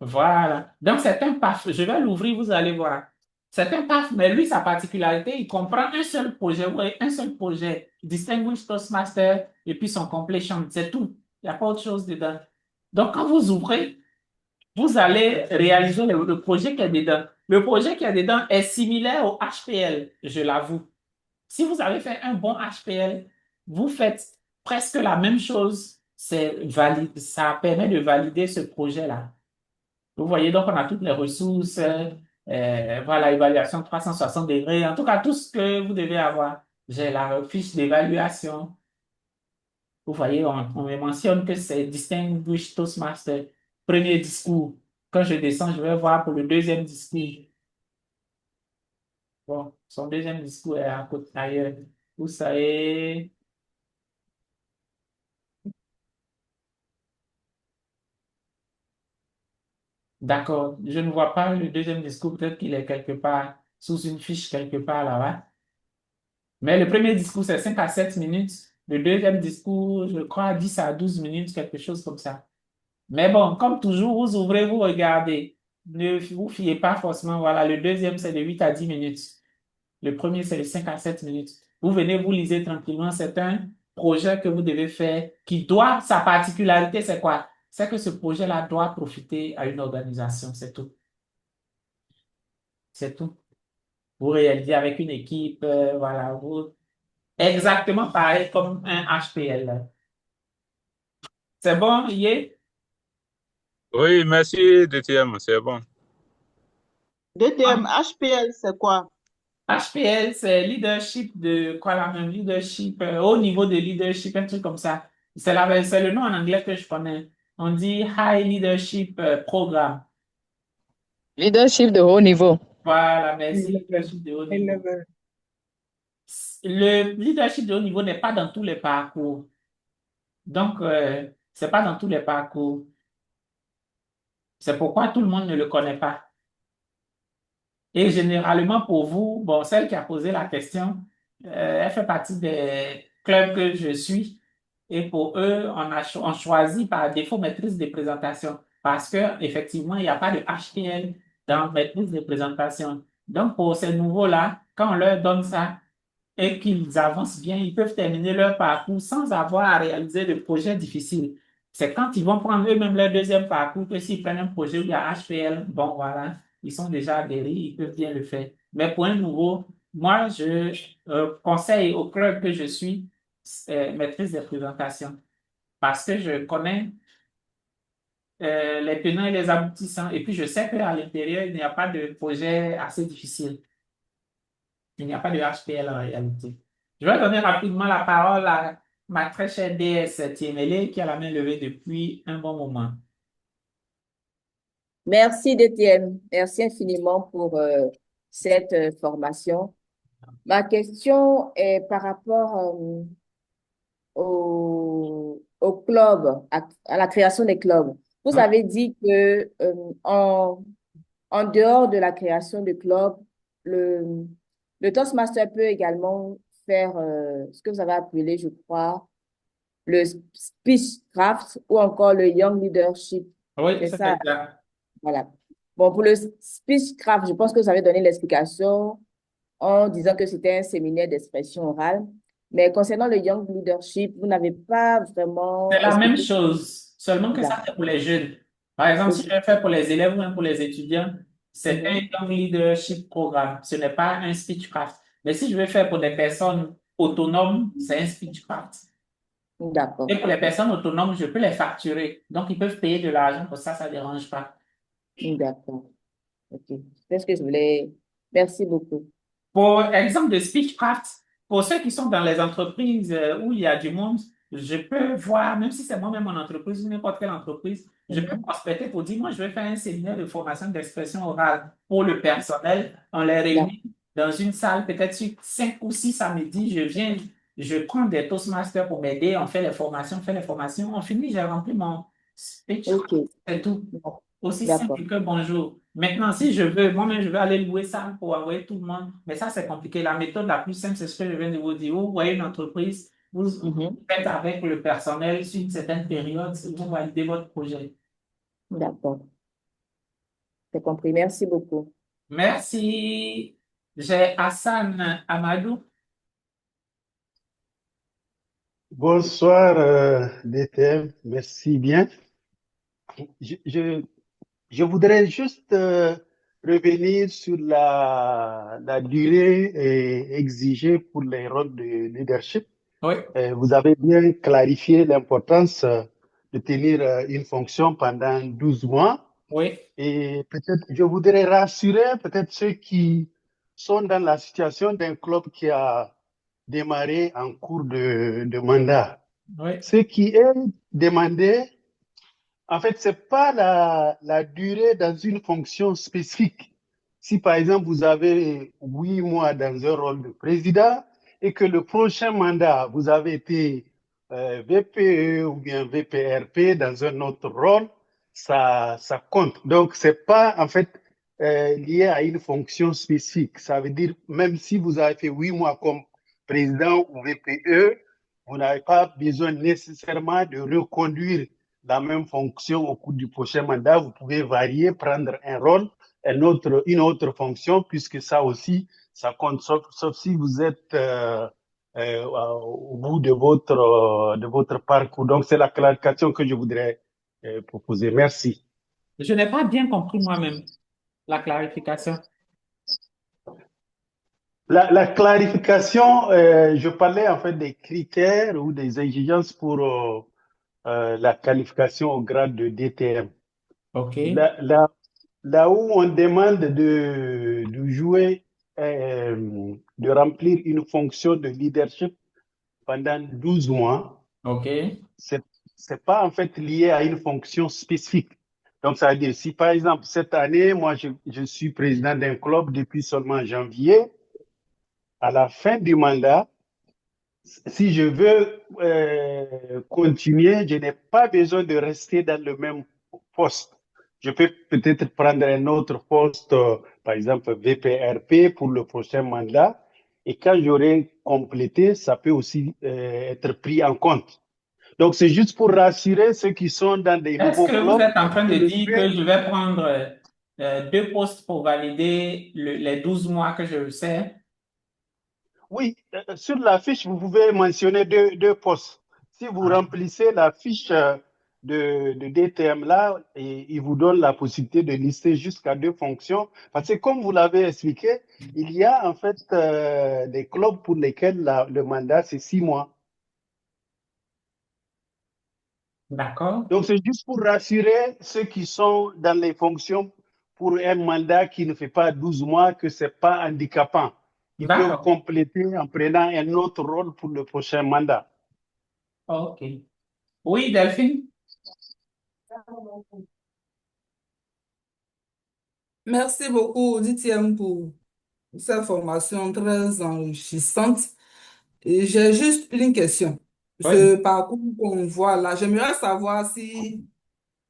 Voilà. Donc, c'est un PAF. Je vais l'ouvrir, vous allez voir. C'est un PAF, mais lui, sa particularité, il comprend un seul projet. Vous voyez, un seul projet. Distinguished Toastmaster et puis son completion. C'est tout. Il n'y a pas autre chose dedans. Donc, quand vous ouvrez, vous allez réaliser le projet qui est dedans. Le projet qui est dedans est similaire au HPL, je l'avoue. Si vous avez fait un bon HPL, vous faites presque la même chose. C'est valide, ça permet de valider ce projet-là. Vous voyez, donc on a toutes les ressources, voilà, évaluation 360 degrés, en tout cas tout ce que vous devez avoir. J'ai la fiche d'évaluation. Vous voyez, on me mentionne que c'est Distinguished Toastmaster. Premier discours. Quand je descends, je vais voir pour le deuxième discours. Bon, son deuxième discours est à côté ailleurs. Vous savez, d'accord, je ne vois pas le deuxième discours, peut-être qu'il est quelque part, sous une fiche quelque part là-bas. Mais le premier discours, c'est 5 à 7 minutes. Le deuxième discours, je crois, 10 à 12 minutes, quelque chose comme ça. Mais bon, comme toujours, vous ouvrez, vous regardez. Ne vous fiez pas forcément. Voilà, le deuxième, c'est de 8 à 10 minutes. Le premier, c'est de 5 à 7 minutes. Vous venez, vous lisez tranquillement. C'est un projet que vous devez faire qui doit, sa particularité, c'est quoi? C'est que ce projet-là doit profiter à une organisation. C'est tout. C'est tout. Vous réalisez avec une équipe, voilà, vous, exactement pareil comme un HPL. C'est bon, Yé? Oui, merci DTM, c'est bon. DTM, HPL, c'est quoi? HPL, c'est leadership de quoi la même leadership, haut niveau de leadership, un truc comme ça. C'est le nom en anglais que je connais. On dit High Leadership Programme. Leadership de haut niveau. Voilà, merci. Leadership de haut niveau. Le leadership de haut niveau n'est pas dans tous les parcours. Donc, c'est pas dans tous les parcours. C'est pourquoi tout le monde ne le connaît pas. Et généralement, pour vous, bon, celle qui a posé la question, elle fait partie des clubs que je suis. Et pour eux, on choisit par défaut maîtrise des présentations parce que effectivement, il n'y a pas de HTML dans maîtrise des présentations. Donc, pour ces nouveaux-là, quand on leur donne ça et qu'ils avancent bien, ils peuvent terminer leur parcours sans avoir à réaliser de projets difficiles. C'est quand ils vont prendre eux-mêmes leur deuxième parcours que s'ils prennent un projet où il y a HPL, bon, voilà, ils sont déjà adhérés, ils peuvent bien le faire. Mais pour un nouveau, moi, je conseille au club que je suis maîtrise des présentations parce que je connais les tenants et les aboutissants et puis je sais qu'à l'intérieur, il n'y a pas de projet assez difficile. Il n'y a pas de HPL en réalité. Je vais donner rapidement la parole à ma très chère DS Tiemele qui a la main levée depuis un bon moment. Merci DTM. Merci infiniment pour cette formation. Ma question est par rapport au club, à la création des clubs. Vous Oui. avez dit que en dehors de la création de clubs, le Toastmaster peut également faire ce que vous avez appelé, je crois, le speechcraft ou encore le young leadership. Oui, C'est c'est ça. exact. Voilà. Bon, pour le speechcraft, je pense que vous avez donné l'explication en disant que c'était un séminaire d'expression orale. Mais concernant le Young Leadership, vous n'avez pas vraiment C'est la même expliqué. chose, seulement que ça, c'est pour les jeunes. Par exemple, si je vais faire pour les élèves ou même pour les étudiants, c'est un Young Leadership Programme. Ce n'est pas un Speechcraft. Mais si je vais faire pour des personnes autonomes, c'est un Speechcraft. D'accord. Et pour les personnes autonomes, je peux les facturer. Donc, ils peuvent payer de l'argent pour ça, ça ne dérange pas. D'accord. OK. C'est ce que je voulais. Merci beaucoup. Pour exemple de Speechcraft, pour ceux qui sont dans les entreprises où il y a du monde, je peux voir, même si c'est moi-même mon entreprise ou n'importe quelle entreprise, je peux prospecter pour dire, moi, je vais faire un séminaire de formation d'expression orale pour le personnel. On les réunit dans une salle, peut-être sur 5 ou 6 samedis. Je viens, je prends des Toastmasters pour m'aider, on fait les formations, on finit, j'ai rempli mon speech. C'est tout. Aussi simple que bonjour. Maintenant, si je veux, moi-même, je vais aller louer ça pour envoyer tout le monde. Mais ça, c'est compliqué. La méthode la plus simple, c'est ce que je viens de vous dire. Vous voyez une entreprise, vous faites avec le personnel sur une certaine période, vous validez votre projet. D'accord. C'est compris. Merci beaucoup. Merci. J'ai Hassan Amadou. Bonsoir, DTM, merci bien. Je voudrais juste revenir sur la durée exigée pour les rôles de leadership. Oui. Vous avez bien clarifié l'importance de tenir une fonction pendant 12 mois. Oui. Et peut-être, je voudrais rassurer peut-être ceux qui sont dans la situation d'un club qui a démarré en cours de mandat. Oui. Ce qui est demandé, en fait, c'est pas la durée dans une fonction spécifique. Si par exemple vous avez 8 mois dans un rôle de président et que le prochain mandat vous avez été VPE ou bien VPRP dans un autre rôle, ça compte. Donc c'est pas en fait lié à une fonction spécifique. Ça veut dire même si vous avez fait 8 mois comme président ou VPE, vous n'avez pas besoin nécessairement de reconduire la même fonction au cours du prochain mandat. Vous pouvez varier, prendre un rôle, une autre fonction, puisque ça aussi, ça compte, sauf si vous êtes au bout de votre parcours. Donc, c'est la clarification que je voudrais proposer. Merci. Je n'ai pas bien compris moi-même la clarification. La clarification, je parlais en fait des critères ou des exigences pour la qualification au grade de DTM. OK. Là où on demande de jouer, de remplir une fonction de leadership pendant 12 mois, OK. c'est pas en fait lié à une fonction spécifique. Donc, ça veut dire, si par exemple, cette année, moi, je suis président d'un club depuis seulement janvier, à la fin du mandat, si je veux continuer, je n'ai pas besoin de rester dans le même poste. Je peux peut-être prendre un autre poste, par exemple VPRP pour le prochain mandat. Et quand j'aurai complété, ça peut aussi être pris en compte. Donc, c'est juste pour rassurer ceux qui sont dans des nouveaux clubs. Est-ce que vous êtes en train de dire que je vais prendre 2 postes pour valider les 12 mois que je sais? Oui, sur la fiche, vous pouvez mentionner deux postes. Si vous remplissez la fiche de DTM là, et il vous donne la possibilité de lister jusqu'à 2 fonctions. Parce que comme vous l'avez expliqué, il y a en fait des clubs pour lesquels le mandat, c'est 6 mois. D'accord. Donc, c'est juste pour rassurer ceux qui sont dans les fonctions pour un mandat qui ne fait pas 12 mois, que ce n'est pas handicapant. Ils peuvent compléter en prenant un autre rôle pour le prochain mandat. OK. Oui, Delphine? Merci beaucoup, DTM, pour cette formation très enrichissante. Et j'ai juste une question. Ce parcours qu'on voit là, j'aimerais savoir si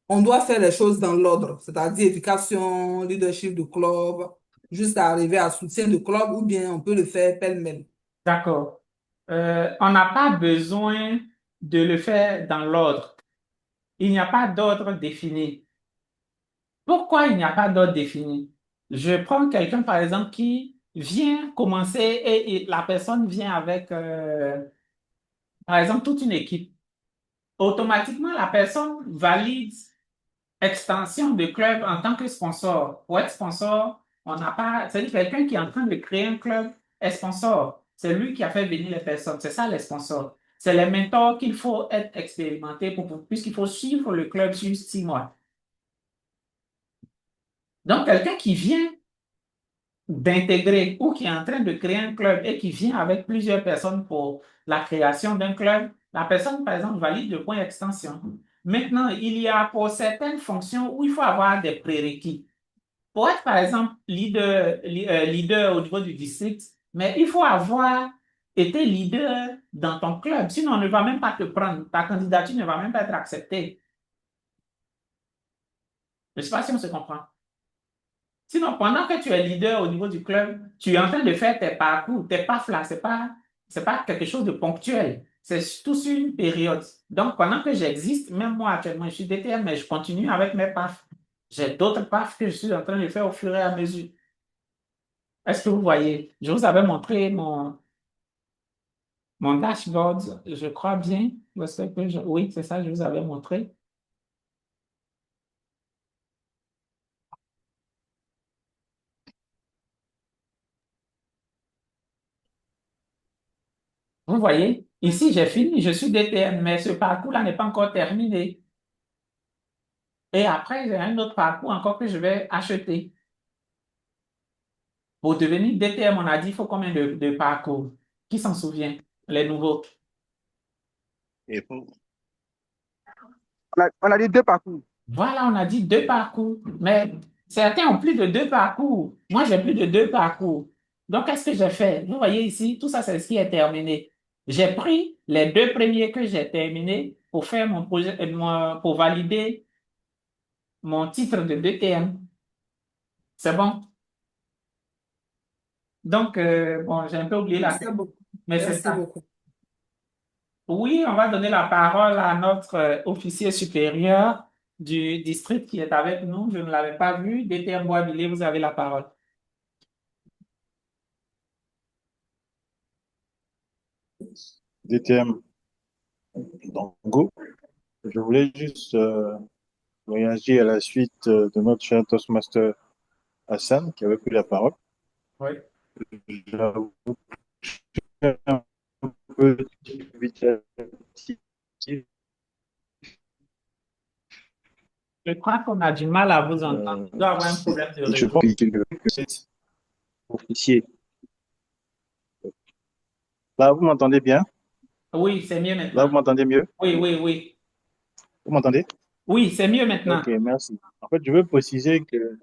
on doit faire les choses dans l'ordre, c'est-à-dire éducation, leadership de club, jusqu'à arriver à soutien de club, ou bien on peut le faire pêle-mêle. D'accord. On n'a pas besoin de le faire dans l'ordre. Il n'y a pas d'ordre défini. Pourquoi il n'y a pas d'ordre défini? Je prends quelqu'un, par exemple, qui vient commencer et la personne vient avec, par exemple, toute une équipe. Automatiquement, la personne valide extension de club en tant que sponsor. Pour être sponsor, on n'a pas, c'est-à-dire quelqu'un qui est en train de créer un club est sponsor. C'est lui qui a fait venir les personnes. C'est ça les sponsors. C'est les mentors qu'il faut être expérimenté puisqu'il faut suivre le club sur 6 mois. Donc, quelqu'un qui vient d'intégrer ou qui est en train de créer un club et qui vient avec plusieurs personnes pour la création d'un club, la personne, par exemple, valide le point extension. Maintenant, il y a pour certaines fonctions où il faut avoir des prérequis. Pour être, par exemple, leader au niveau du district, mais il faut avoir été leader dans ton club. Sinon, on ne va même pas te prendre. Ta candidature ne va même pas être acceptée. Je ne sais pas si on se comprend. Sinon, pendant que tu es leader au niveau du club, tu es en train de faire tes parcours, tes PAF là, c'est pas quelque chose de ponctuel. C'est tout sur une période. Donc, pendant que j'existe, même moi actuellement, je suis DTM, mais je continue avec mes PAF. J'ai d'autres PAF que je suis en train de faire au fur et à mesure. Est-ce que vous voyez? Je vous avais montré mon dashboard, je crois bien. Oui, c'est ça, je vous avais montré. Vous voyez, ici, j'ai fini, je suis DTM, mais ce parcours-là n'est pas encore terminé. Et après, j'ai un autre parcours encore que je vais acheter. Pour devenir DTM, on a dit, il faut combien de parcours? Qui s'en souvient? Les nouveaux. Et pour... On a dit 2 parcours. Voilà, on a dit 2 parcours. Mais certains ont plus de 2 parcours. Moi, j'ai plus de 2 parcours. Donc, qu'est-ce que j'ai fait? Vous voyez ici, tout ça, c'est ce qui est terminé. J'ai pris les 2 premiers que j'ai terminés pour faire mon projet, pour valider mon titre de DTM. C'est bon? Donc, bon, j'ai un peu oublié la Merci beaucoup. mais c'est Merci ça. beaucoup. Oui, on va donner la parole à notre officier supérieur du district qui est avec nous. Je ne l'avais pas vu. DTM Boisvillers, vous avez la parole. DTM Dongo. Je voulais juste réagir à la suite de notre cher Toastmaster Hassan qui avait pris la parole. Oui. J'avoue que je suis un peu dubitatif. Je crois qu'on a du mal à vous entendre. Il doit y avoir un problème de Je réseau. pense que c'est officier. Là, vous m'entendez bien? Oui, c'est mieux Là, maintenant. vous m'entendez mieux? Oui, oui, oui. Vous m'entendez? Oui, c'est mieux maintenant. Ok, merci. En fait, je veux préciser que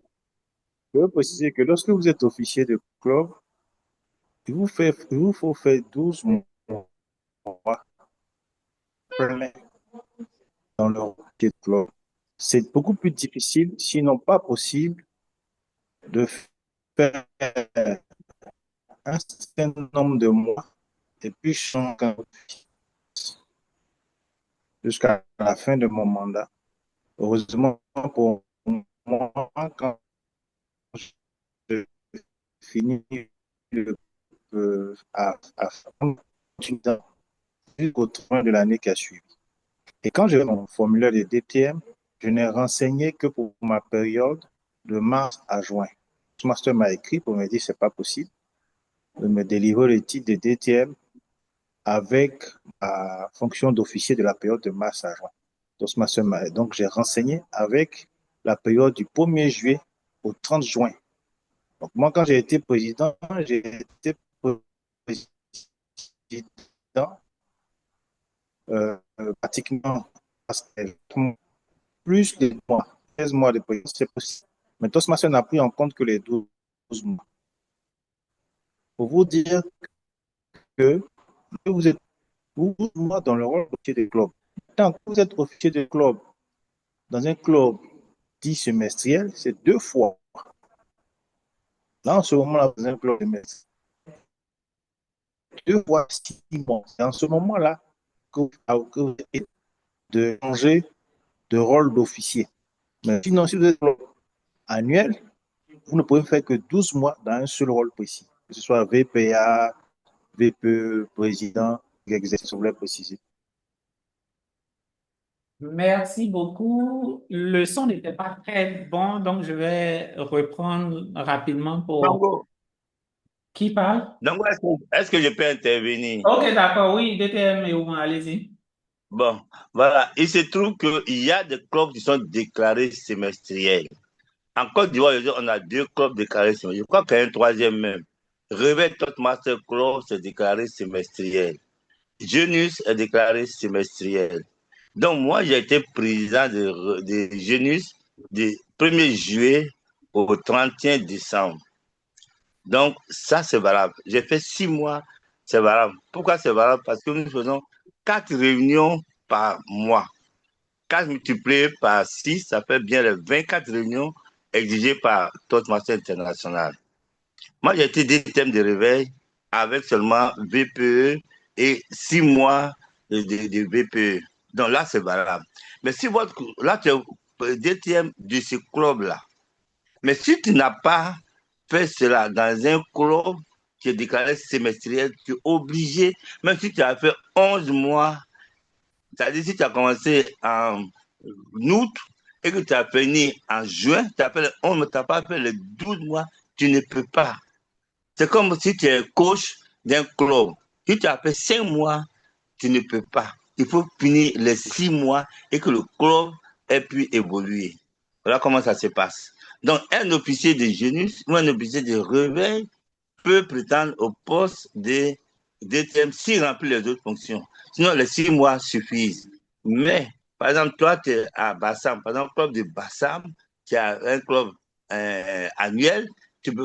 lorsque vous êtes officier de club, il vous faut faire 12 mois plein dans le hockey de club. C'est beaucoup plus difficile, sinon pas possible, de faire un certain nombre de mois et puis changer jusqu'à la fin de mon mandat. Heureusement pour moi, quand je finis à jusqu'au 30 de l'année qui a suivi. Et quand j'ai mon formulaire de DTM, je n'ai renseigné que pour ma période de mars à juin. Le master m'a écrit pour me dire que ce n'est pas possible de me délivrer le titre de DTM avec ma fonction d'officier de la période de mars à juin. Donc, j'ai renseigné avec la période du 1er juillet au 30 juin. Donc, moi, quand j'ai été président, pratiquement plus de mois, 13 mois de présidence, c'est possible. Mais Toastmaster n'a pris en compte que les 12 mois. Pour vous dire que vous êtes 12 mois dans le rôle d'officier de club. Tant que vous êtes officier de club dans un club dit semestriel, c'est 2 fois. Là, en ce moment-là, dans un club semestriel, 2 fois 6 mois. Et en ce moment-là, de changer de rôle d'officier. Mais sinon, si vous êtes annuel, vous ne pouvez faire que 12 mois dans un seul rôle précis, que ce soit VPA, VPE, président, exercice, vous voulez préciser. Merci beaucoup. Le son n'était pas très bon, donc je vais reprendre rapidement pour... Dango, Qui parle? Dango, est-ce que je peux intervenir? Ok, d'accord, oui, DTM et Ouma, allez-y. Bon, voilà. Il se trouve qu'il y a des clubs qui sont déclarés semestriels. En Côte d'Ivoire, on a 2 clubs déclarés semestriels. Je crois qu'il y a un troisième même. Réveil Toastmaster Club, c'est déclaré semestriel. Genus est déclaré semestriel. Donc, moi, j'ai été président de Genus du 1er juillet au 31 décembre. Donc, ça, c'est valable. J'ai fait 6 mois, c'est valable. Pourquoi c'est valable? Parce que nous faisons 4 réunions par mois. 4 multiplié par 6, ça fait bien les 24 réunions exigées par Toastmaster International. Moi, j'ai été DTM de réveil avec seulement VPE et 6 mois de VPE. Donc là, c'est valable. Mais si là, tu es DTM de ce club-là. Mais si tu n'as pas fait cela dans un club qui est déclaré semestriel, tu es obligé, même si tu as fait 11 mois, c'est-à-dire si tu as commencé en août et que tu as fini en juin, tu as fait les 11 mois, tu n'as pas fait les 12 mois, tu ne peux pas. C'est comme si tu es coach d'un club. Si tu as fait 5 mois, tu ne peux pas. Il faut finir les 6 mois et que le club ait pu évoluer. Voilà comment ça se passe. Donc, un officier de Genus ou un officier de réveil peut prétendre au poste de DTM s'il remplit les autres fonctions. Sinon, les 6 mois suffisent. Mais, par exemple, toi, tu es à Bassam. Par exemple, le club de Bassam, qui a un club annuel,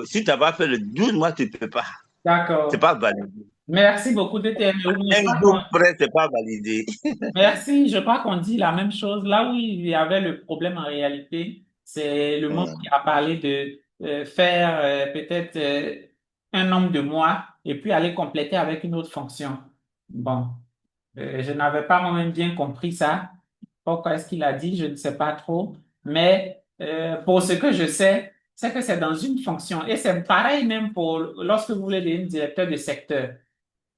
si tu n'as pas fait les 12 mois, tu ne peux pas. D'accord. Ce n'est pas validé. Merci beaucoup, DTM. Un jour près, ce n'est pas validé. Merci, je crois qu'on dit la même chose. Là où il y avait le problème en réalité, c'est le monde qui a parlé de faire peut-être un nombre de mois et puis aller compléter avec une autre fonction. Bon, je n'avais pas moi-même bien compris ça. Pourquoi est-ce qu'il a dit? Je ne sais pas trop. Mais pour ce que je sais, c'est que c'est dans une fonction. Et c'est pareil même pour lorsque vous voulez devenir directeur de secteur.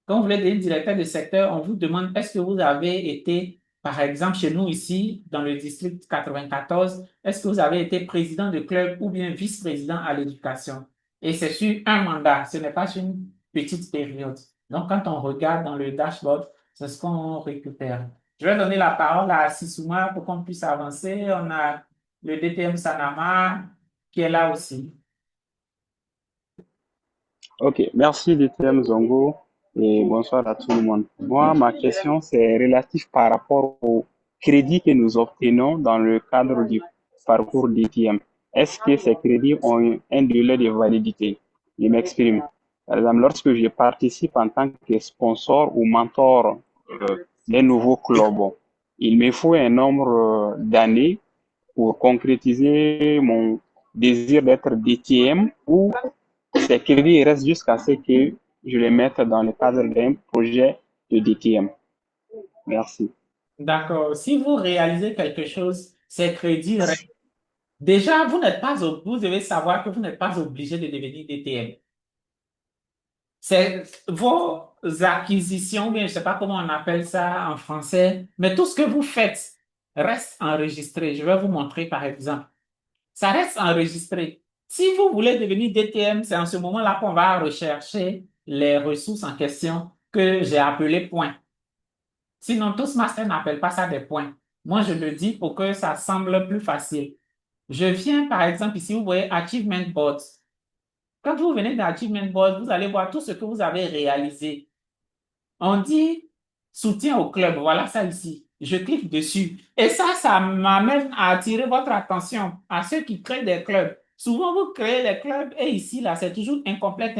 Quand vous voulez devenir directeur de secteur, on vous demande est-ce que vous avez été, par exemple, chez nous ici, dans le district 94, est-ce que vous avez été président de club ou bien vice-président à l'éducation? Et c'est sur un mandat, ce n'est pas sur une petite période. Donc, quand on regarde dans le dashboard, c'est ce qu'on récupère. Je vais donner la parole à Sissouma pour qu'on puisse avancer. On a le DTM Sanama qui est là aussi. Ok, merci DTM Zongo et bonsoir à tout le monde. Moi, ma question, c'est relatif par rapport au crédit que nous obtenons dans le cadre du parcours DTM. Est-ce que ces crédits ont un délai de validité? Je m'exprime. Par exemple, lorsque je participe en tant que sponsor ou mentor d'un nouveau club, il me faut un nombre d'années pour concrétiser mon désir d'être DTM ou ces crédits restent jusqu'à ce que je les mette dans le cadre d'un projet de DTM. Merci. D'accord. Si vous réalisez quelque chose, ces crédits restent. Déjà, vous devez savoir que vous n'êtes pas obligé de devenir DTM. C'est vos acquisitions, bien, je ne sais pas comment on appelle ça en français, mais tout ce que vous faites reste enregistré. Je vais vous montrer par exemple. Ça reste enregistré. Si vous voulez devenir DTM, c'est en ce moment-là qu'on va rechercher les ressources en question que j'ai appelées points. Sinon, Toastmaster n'appelle pas ça des points. Moi, je le dis pour que ça semble plus facile. Je viens, par exemple, ici, vous voyez Achievement Boards. Quand vous venez d'Achievement Boards, vous allez voir tout ce que vous avez réalisé. On dit soutien au club. Voilà ça ici. Je clique dessus. Et ça m'amène à attirer votre attention à ceux qui créent des clubs. Souvent, vous créez des clubs et ici, là, c'est toujours incomplète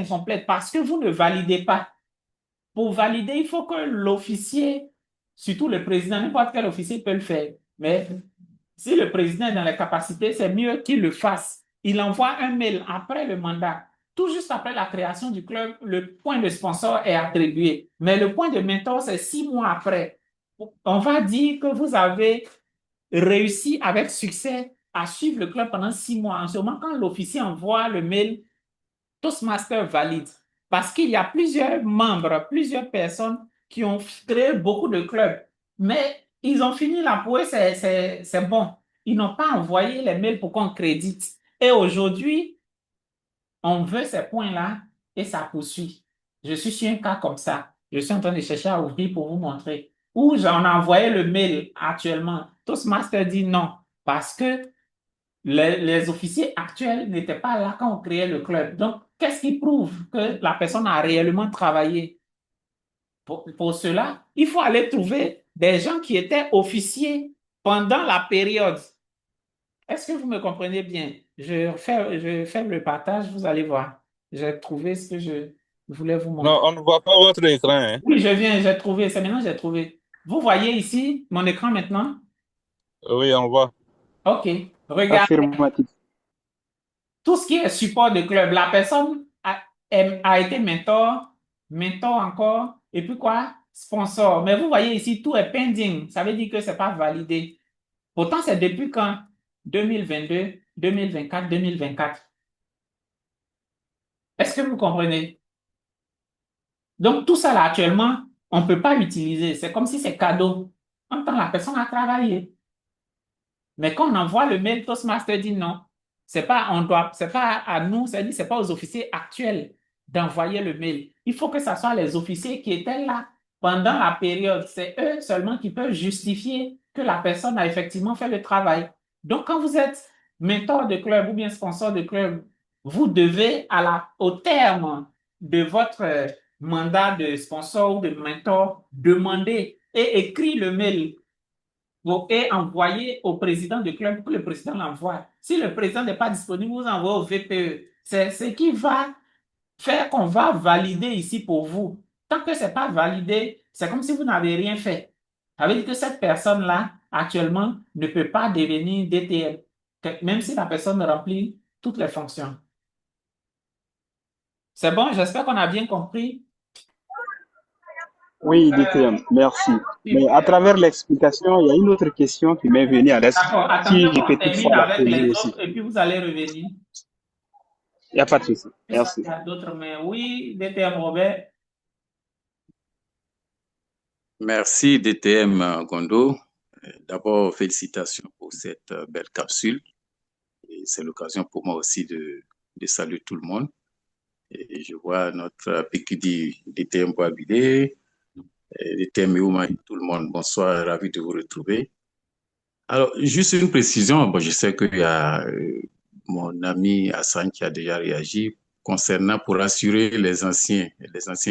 parce que vous ne validez pas. Pour valider, il faut que l'officier, surtout le président, n'importe quel officier peut le faire. Mais si le président est dans les capacités, c'est mieux qu'il le fasse. Il envoie un mail après le mandat. Tout juste après la création du club, le point de sponsor est attribué. Mais le point de mentor, c'est 6 mois après. on va dire que vous avez réussi avec succès à suivre le club pendant 6 mois. En ce moment, quand l'officier envoie le mail, Toastmaster valide. Parce qu'il y a plusieurs membres, plusieurs personnes qui ont créé beaucoup de clubs. Mais ils ont fini la prouée, c'est bon. Ils n'ont pas envoyé les mails pour qu'on crédite. Et aujourd'hui, on veut ces points-là et ça poursuit. Je suis sur un cas comme ça. Je suis en train de chercher à ouvrir pour vous montrer. Où j'en ai envoyé le mail actuellement. Toastmaster dit non parce que les officiers actuels n'étaient pas là quand on créait le club. Donc, qu'est-ce qui prouve que la personne a réellement travaillé? Pour cela, il faut aller trouver des gens qui étaient officiers pendant la période. Est-ce que vous me comprenez bien? Je fais le partage, vous allez voir. J'ai trouvé ce que je voulais vous montrer. Non, on ne voit pas votre écran, hein. Oui, j'ai trouvé. C'est maintenant que j'ai trouvé. Vous voyez ici mon écran maintenant? Oui, on voit. OK. Regardez. Affirmatif. Tout ce qui est support de club, la personne a été mentor encore, et puis quoi? Sponsor. Mais vous voyez ici, tout est pending. Ça veut dire que ce n'est pas validé. Pourtant, c'est depuis quand? 2022, 2024, 2024. Est-ce que vous comprenez? Donc, tout ça là, actuellement, on ne peut pas l'utiliser. C'est comme si c'est cadeau. En même temps, la personne a travaillé. Mais quand on envoie le mail, Toastmaster dit non. C'est pas à nous, c'est pas aux officiers actuels d'envoyer le mail. Il faut que ce soit les officiers qui étaient là pendant la période. C'est eux seulement qui peuvent justifier que la personne a effectivement fait le travail. Donc, quand vous êtes mentor de club ou bien sponsor de club, vous devez, au terme de votre mandat de sponsor ou de mentor, demander et écrire le mail et envoyer au président du club pour que le président l'envoie. Si le président n'est pas disponible, vous envoyez au VPE. C'est ce qui va faire qu'on va valider ici pour vous. Tant que ce n'est pas validé, c'est comme si vous n'avez rien fait. Ça veut dire que cette personne-là, actuellement, ne peut pas devenir DTL, même si la personne remplit toutes les fonctions. C'est bon, j'espère qu'on a bien compris. Oui, DTM, merci. Mais à travers l'explication, il y a une autre question qui m'est venue à l'esprit. D'accord, attendez, on termine avec les autres et puis vous allez revenir. Il n'y a pas de souci. Merci. Il y a d'autres, mais oui, DTM Robert. Merci DTM Gondo. D'abord, félicitations pour cette belle capsule. Et c'est l'occasion pour moi aussi de saluer tout le monde. Et je vois notre PQD DTM Boabilé, DTM Youma, tout le monde. Bonsoir, ravi de vous retrouver. Alors, juste une précision. Bon, je sais qu'il y a mon ami Hassan qui a déjà réagi concernant pour rassurer les anciens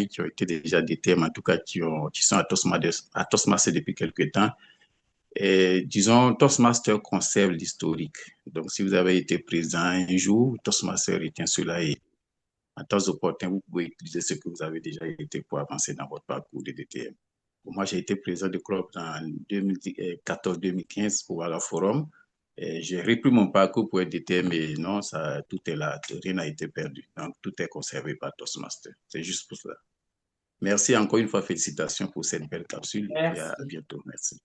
qui ont été déjà DTM, en tout cas qui sont à Toastmaster depuis quelques temps. Et disons, Toastmaster conserve l'historique. Donc, si vous avez été président un jour, Toastmaster retient cela et en temps opportun, vous pouvez utiliser ce que vous avez déjà été pour avancer dans votre parcours de DTM. Moi, j'ai été président du club en 2014-2015 pour la Forum. J'ai repris mon parcours pour être DTM et non, tout est là, rien n'a été perdu. Donc, tout est conservé par Toastmaster. C'est juste pour cela. Merci encore une fois, félicitations pour cette belle capsule. Merci. Et à bientôt. Merci.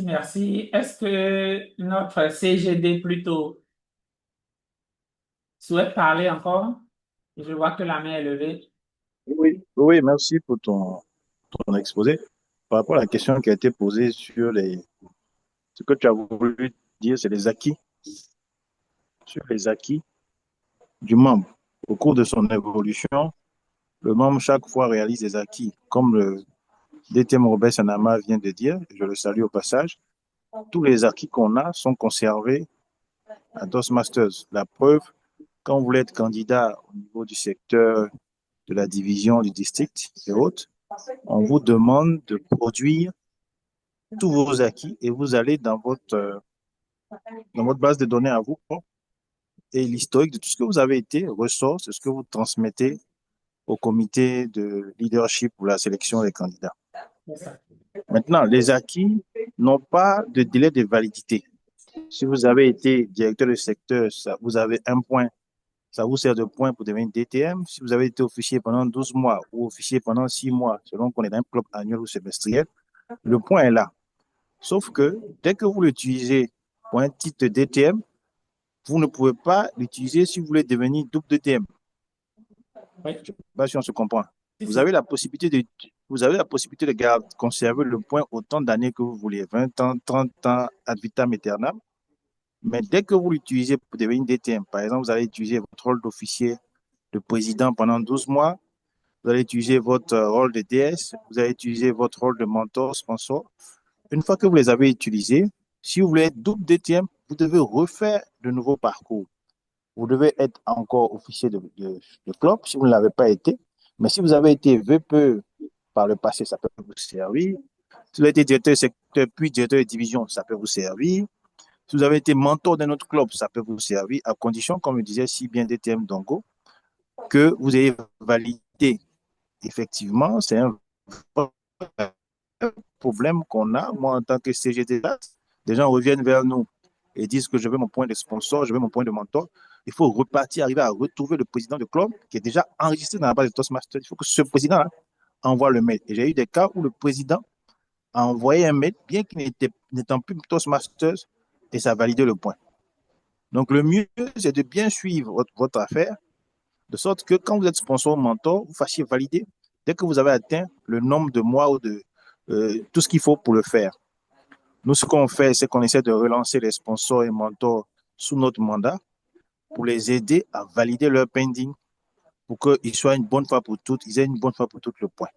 Merci. Est-ce que notre CGD plutôt souhaite parler encore? Je vois que la main est levée. Oui, merci pour ton exposé. Par rapport à la question qui a été posée sur ce que tu as voulu dire, c'est les acquis. Sur les acquis du membre. Au cours de son évolution, le membre chaque fois réalise des acquis. Comme le DTM Robert Sanama vient de dire, je le salue au passage, tous les acquis qu'on a sont conservés à Toastmasters. La preuve, quand vous voulez être candidat au niveau du secteur, de la division, du district et autres, on vous demande de produire tous vos acquis et vous allez dans votre base de données à vous et l'historique de tout ce que vous avez été ressort, c'est ce que vous transmettez au comité de leadership pour la sélection des candidats. Maintenant, les acquis n'ont pas de délai de validité. Si vous avez été directeur de secteur, vous avez un point, ça vous sert de point pour devenir DTM. Si vous avez été officier pendant 12 mois ou officier pendant 6 mois, selon qu'on est dans un club annuel ou semestriel, Le point est là. Sauf que dès que vous l'utilisez pour un titre DTM, vous ne pouvez pas l'utiliser si vous voulez devenir double DTM. Oui. Je ne sais pas si on se comprend. Si, Vous si. avez la possibilité de conserver le point autant d'années que vous voulez, 20 ans, 30 ans, ad vitam aeternam. Mais dès que vous l'utilisez pour devenir DTM, par exemple, vous allez utiliser votre rôle d'officier de président pendant 12 mois, vous allez utiliser votre rôle de DS, vous allez utiliser votre rôle de mentor, sponsor. Une fois que vous les avez utilisés, si vous voulez être double DTM, vous devez refaire de nouveaux parcours. Vous devez être encore officier de club si vous ne l'avez pas été. Mais si vous avez été VPE par le passé, ça peut vous servir. Si vous avez été directeur de secteur puis directeur de division, ça peut vous servir. Si vous avez été mentor d'un autre club, ça peut vous servir, à condition, comme le disait si bien DTM Dongo, que vous ayez validé. Effectivement, c'est un problème qu'on a. Moi, en tant que CGT, des gens reviennent vers nous et disent que je veux mon point de sponsor, je veux mon point de mentor. Il faut repartir, arriver à retrouver le président de club qui est déjà enregistré dans la base de Toastmasters. Il faut que ce président envoie le mail. Et j'ai eu des cas où le président a envoyé un mail, bien qu'il n'étant plus Toastmasters, et ça a validé le point. Donc, le mieux, c'est de bien suivre votre affaire, de sorte que quand vous êtes sponsor ou mentor, vous fassiez valider dès que vous avez atteint le nombre de mois ou de tout ce qu'il faut pour le faire. Nous, ce qu'on fait, c'est qu'on essaie de relancer les sponsors et mentors sous notre mandat pour les aider à valider leur pending pour qu'ils soient une bonne fois pour toutes, ils aient une bonne fois pour toutes le point.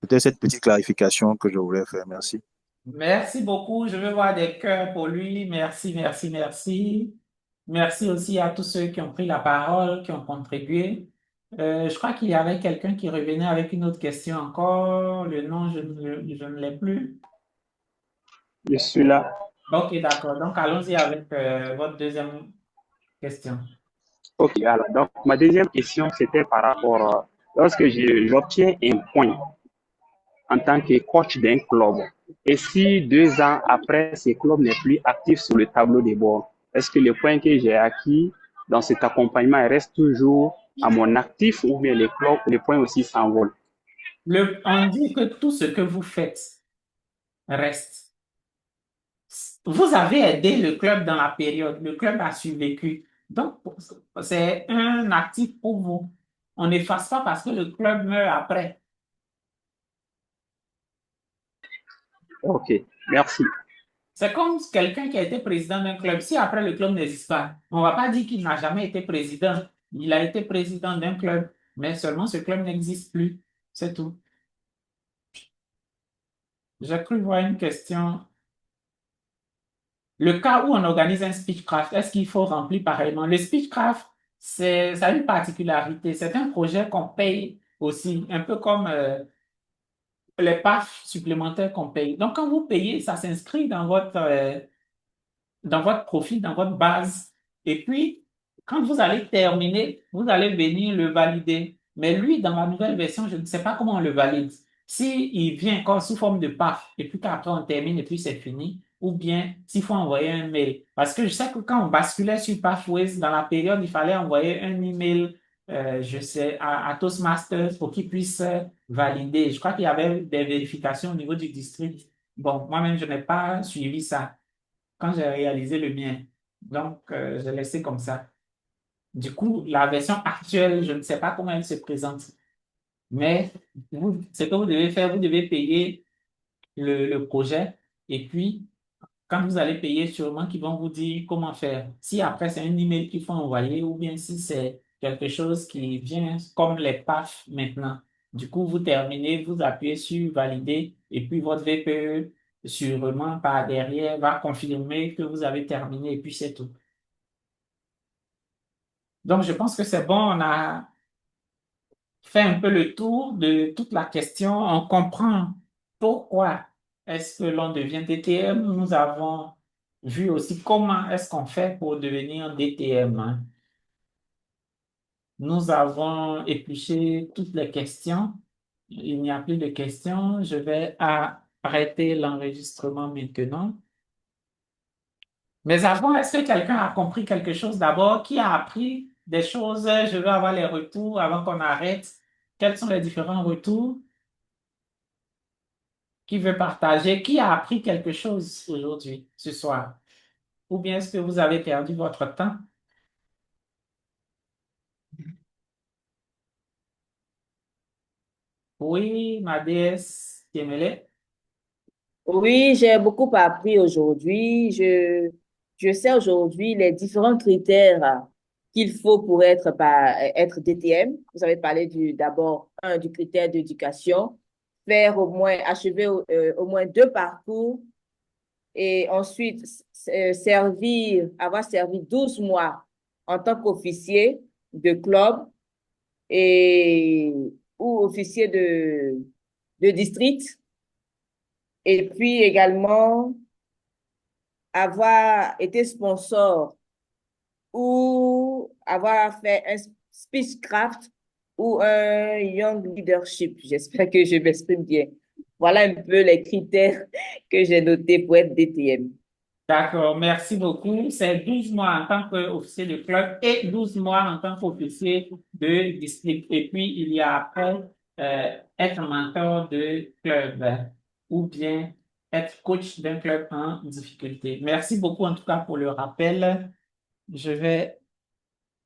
Peut-être cette petite clarification que je voulais faire. Merci. Merci beaucoup. Je veux voir des cœurs pour lui. Merci, merci, merci. Merci aussi à tous ceux qui ont pris la parole, qui ont contribué. Je crois qu'il y avait quelqu'un qui revenait avec une autre question encore. Le nom, je ne l'ai plus. Je suis là. Ok, d'accord. Donc, allons-y avec votre deuxième question. Ok, alors, donc ma deuxième question, c'était par rapport, lorsque j'obtiens un point en tant que coach d'un club, et si 2 ans après, ce club n'est plus actif sur le tableau de bord, est-ce que les points que j'ai acquis dans cet accompagnement restent toujours à mon actif ou bien les points aussi s'envolent? On dit que tout ce que vous faites reste. Vous avez aidé le club dans la période, le club a survécu. Donc, c'est un actif pour vous. On n'efface pas parce que le club meurt après. Ok, merci. C'est comme quelqu'un qui a été président d'un club. Si après le club n'existe pas, on ne va pas dire qu'il n'a jamais été président. Il a été président d'un club, mais seulement ce club n'existe plus. C'est tout. J'ai cru voir une question. Le cas où on organise un speechcraft, est-ce qu'il faut remplir pareillement? Le speechcraft, ça a une particularité. C'est un projet qu'on paye aussi, un peu comme les PAF supplémentaires qu'on paye. Donc, quand vous payez, ça s'inscrit dans votre profil, dans votre base. Et puis, quand vous allez terminer, vous allez venir le valider. Mais lui, dans la nouvelle version, je ne sais pas comment on le valide. S'il vient encore sous forme de PAF et puis qu'après on termine et puis c'est fini, ou bien s'il faut envoyer un mail. Parce que je sais que quand on basculait sur PathWays, dans la période, il fallait envoyer un email, je sais, à Toastmasters pour qu'ils puissent valider. Je crois qu'il y avait des vérifications au niveau du district. Bon, moi-même, je n'ai pas suivi ça quand j'ai réalisé le mien. Donc, j'ai laissé comme ça. Du coup, la version actuelle, je ne sais pas comment elle se présente. Mais ce que vous devez faire, vous devez payer le projet et puis, quand vous allez payer, sûrement qu'ils vont vous dire comment faire. Si après, c'est un email qu'il faut envoyer ou bien si c'est quelque chose qui vient comme les PAF maintenant. Du coup, vous terminez, vous appuyez sur valider et puis votre VPE, sûrement par derrière, va confirmer que vous avez terminé et puis c'est tout. Donc, je pense que c'est bon, on a fait un peu le tour de toute la question. On comprend pourquoi est-ce que l'on devient DTM. Nous avons vu aussi comment est-ce qu'on fait pour devenir DTM. Hein. Nous avons épluché toutes les questions. Il n'y a plus de questions. Je vais arrêter l'enregistrement maintenant. Mais avant, est-ce que quelqu'un a compris quelque chose d'abord? Qui a appris des choses? Je veux avoir les retours avant qu'on arrête. Quels sont les différents retours? Qui veut partager? Qui a appris quelque chose aujourd'hui, ce soir? Ou bien est-ce que vous avez perdu votre temps? Oui, ma déesse Tiemele. Oui, j'ai beaucoup appris aujourd'hui. Je sais aujourd'hui les différents critères qu'il faut pour être DTM. Vous avez parlé d'abord, du critère d'éducation, achever au moins 2 parcours et ensuite avoir servi 12 mois en tant qu'officier de club et, ou officier de district. Et puis également, avoir été sponsor ou avoir fait un speechcraft ou un Young Leadership. J'espère que je m'exprime bien. Voilà un peu les critères que j'ai notés pour être DTM. D'accord, merci beaucoup. C'est 12 mois en tant qu'officier de club et 12 mois en tant qu'officier de district. Et puis, il y a après être mentor de club ou bien être coach d'un club en difficulté. Merci beaucoup en tout cas pour le rappel. Je vais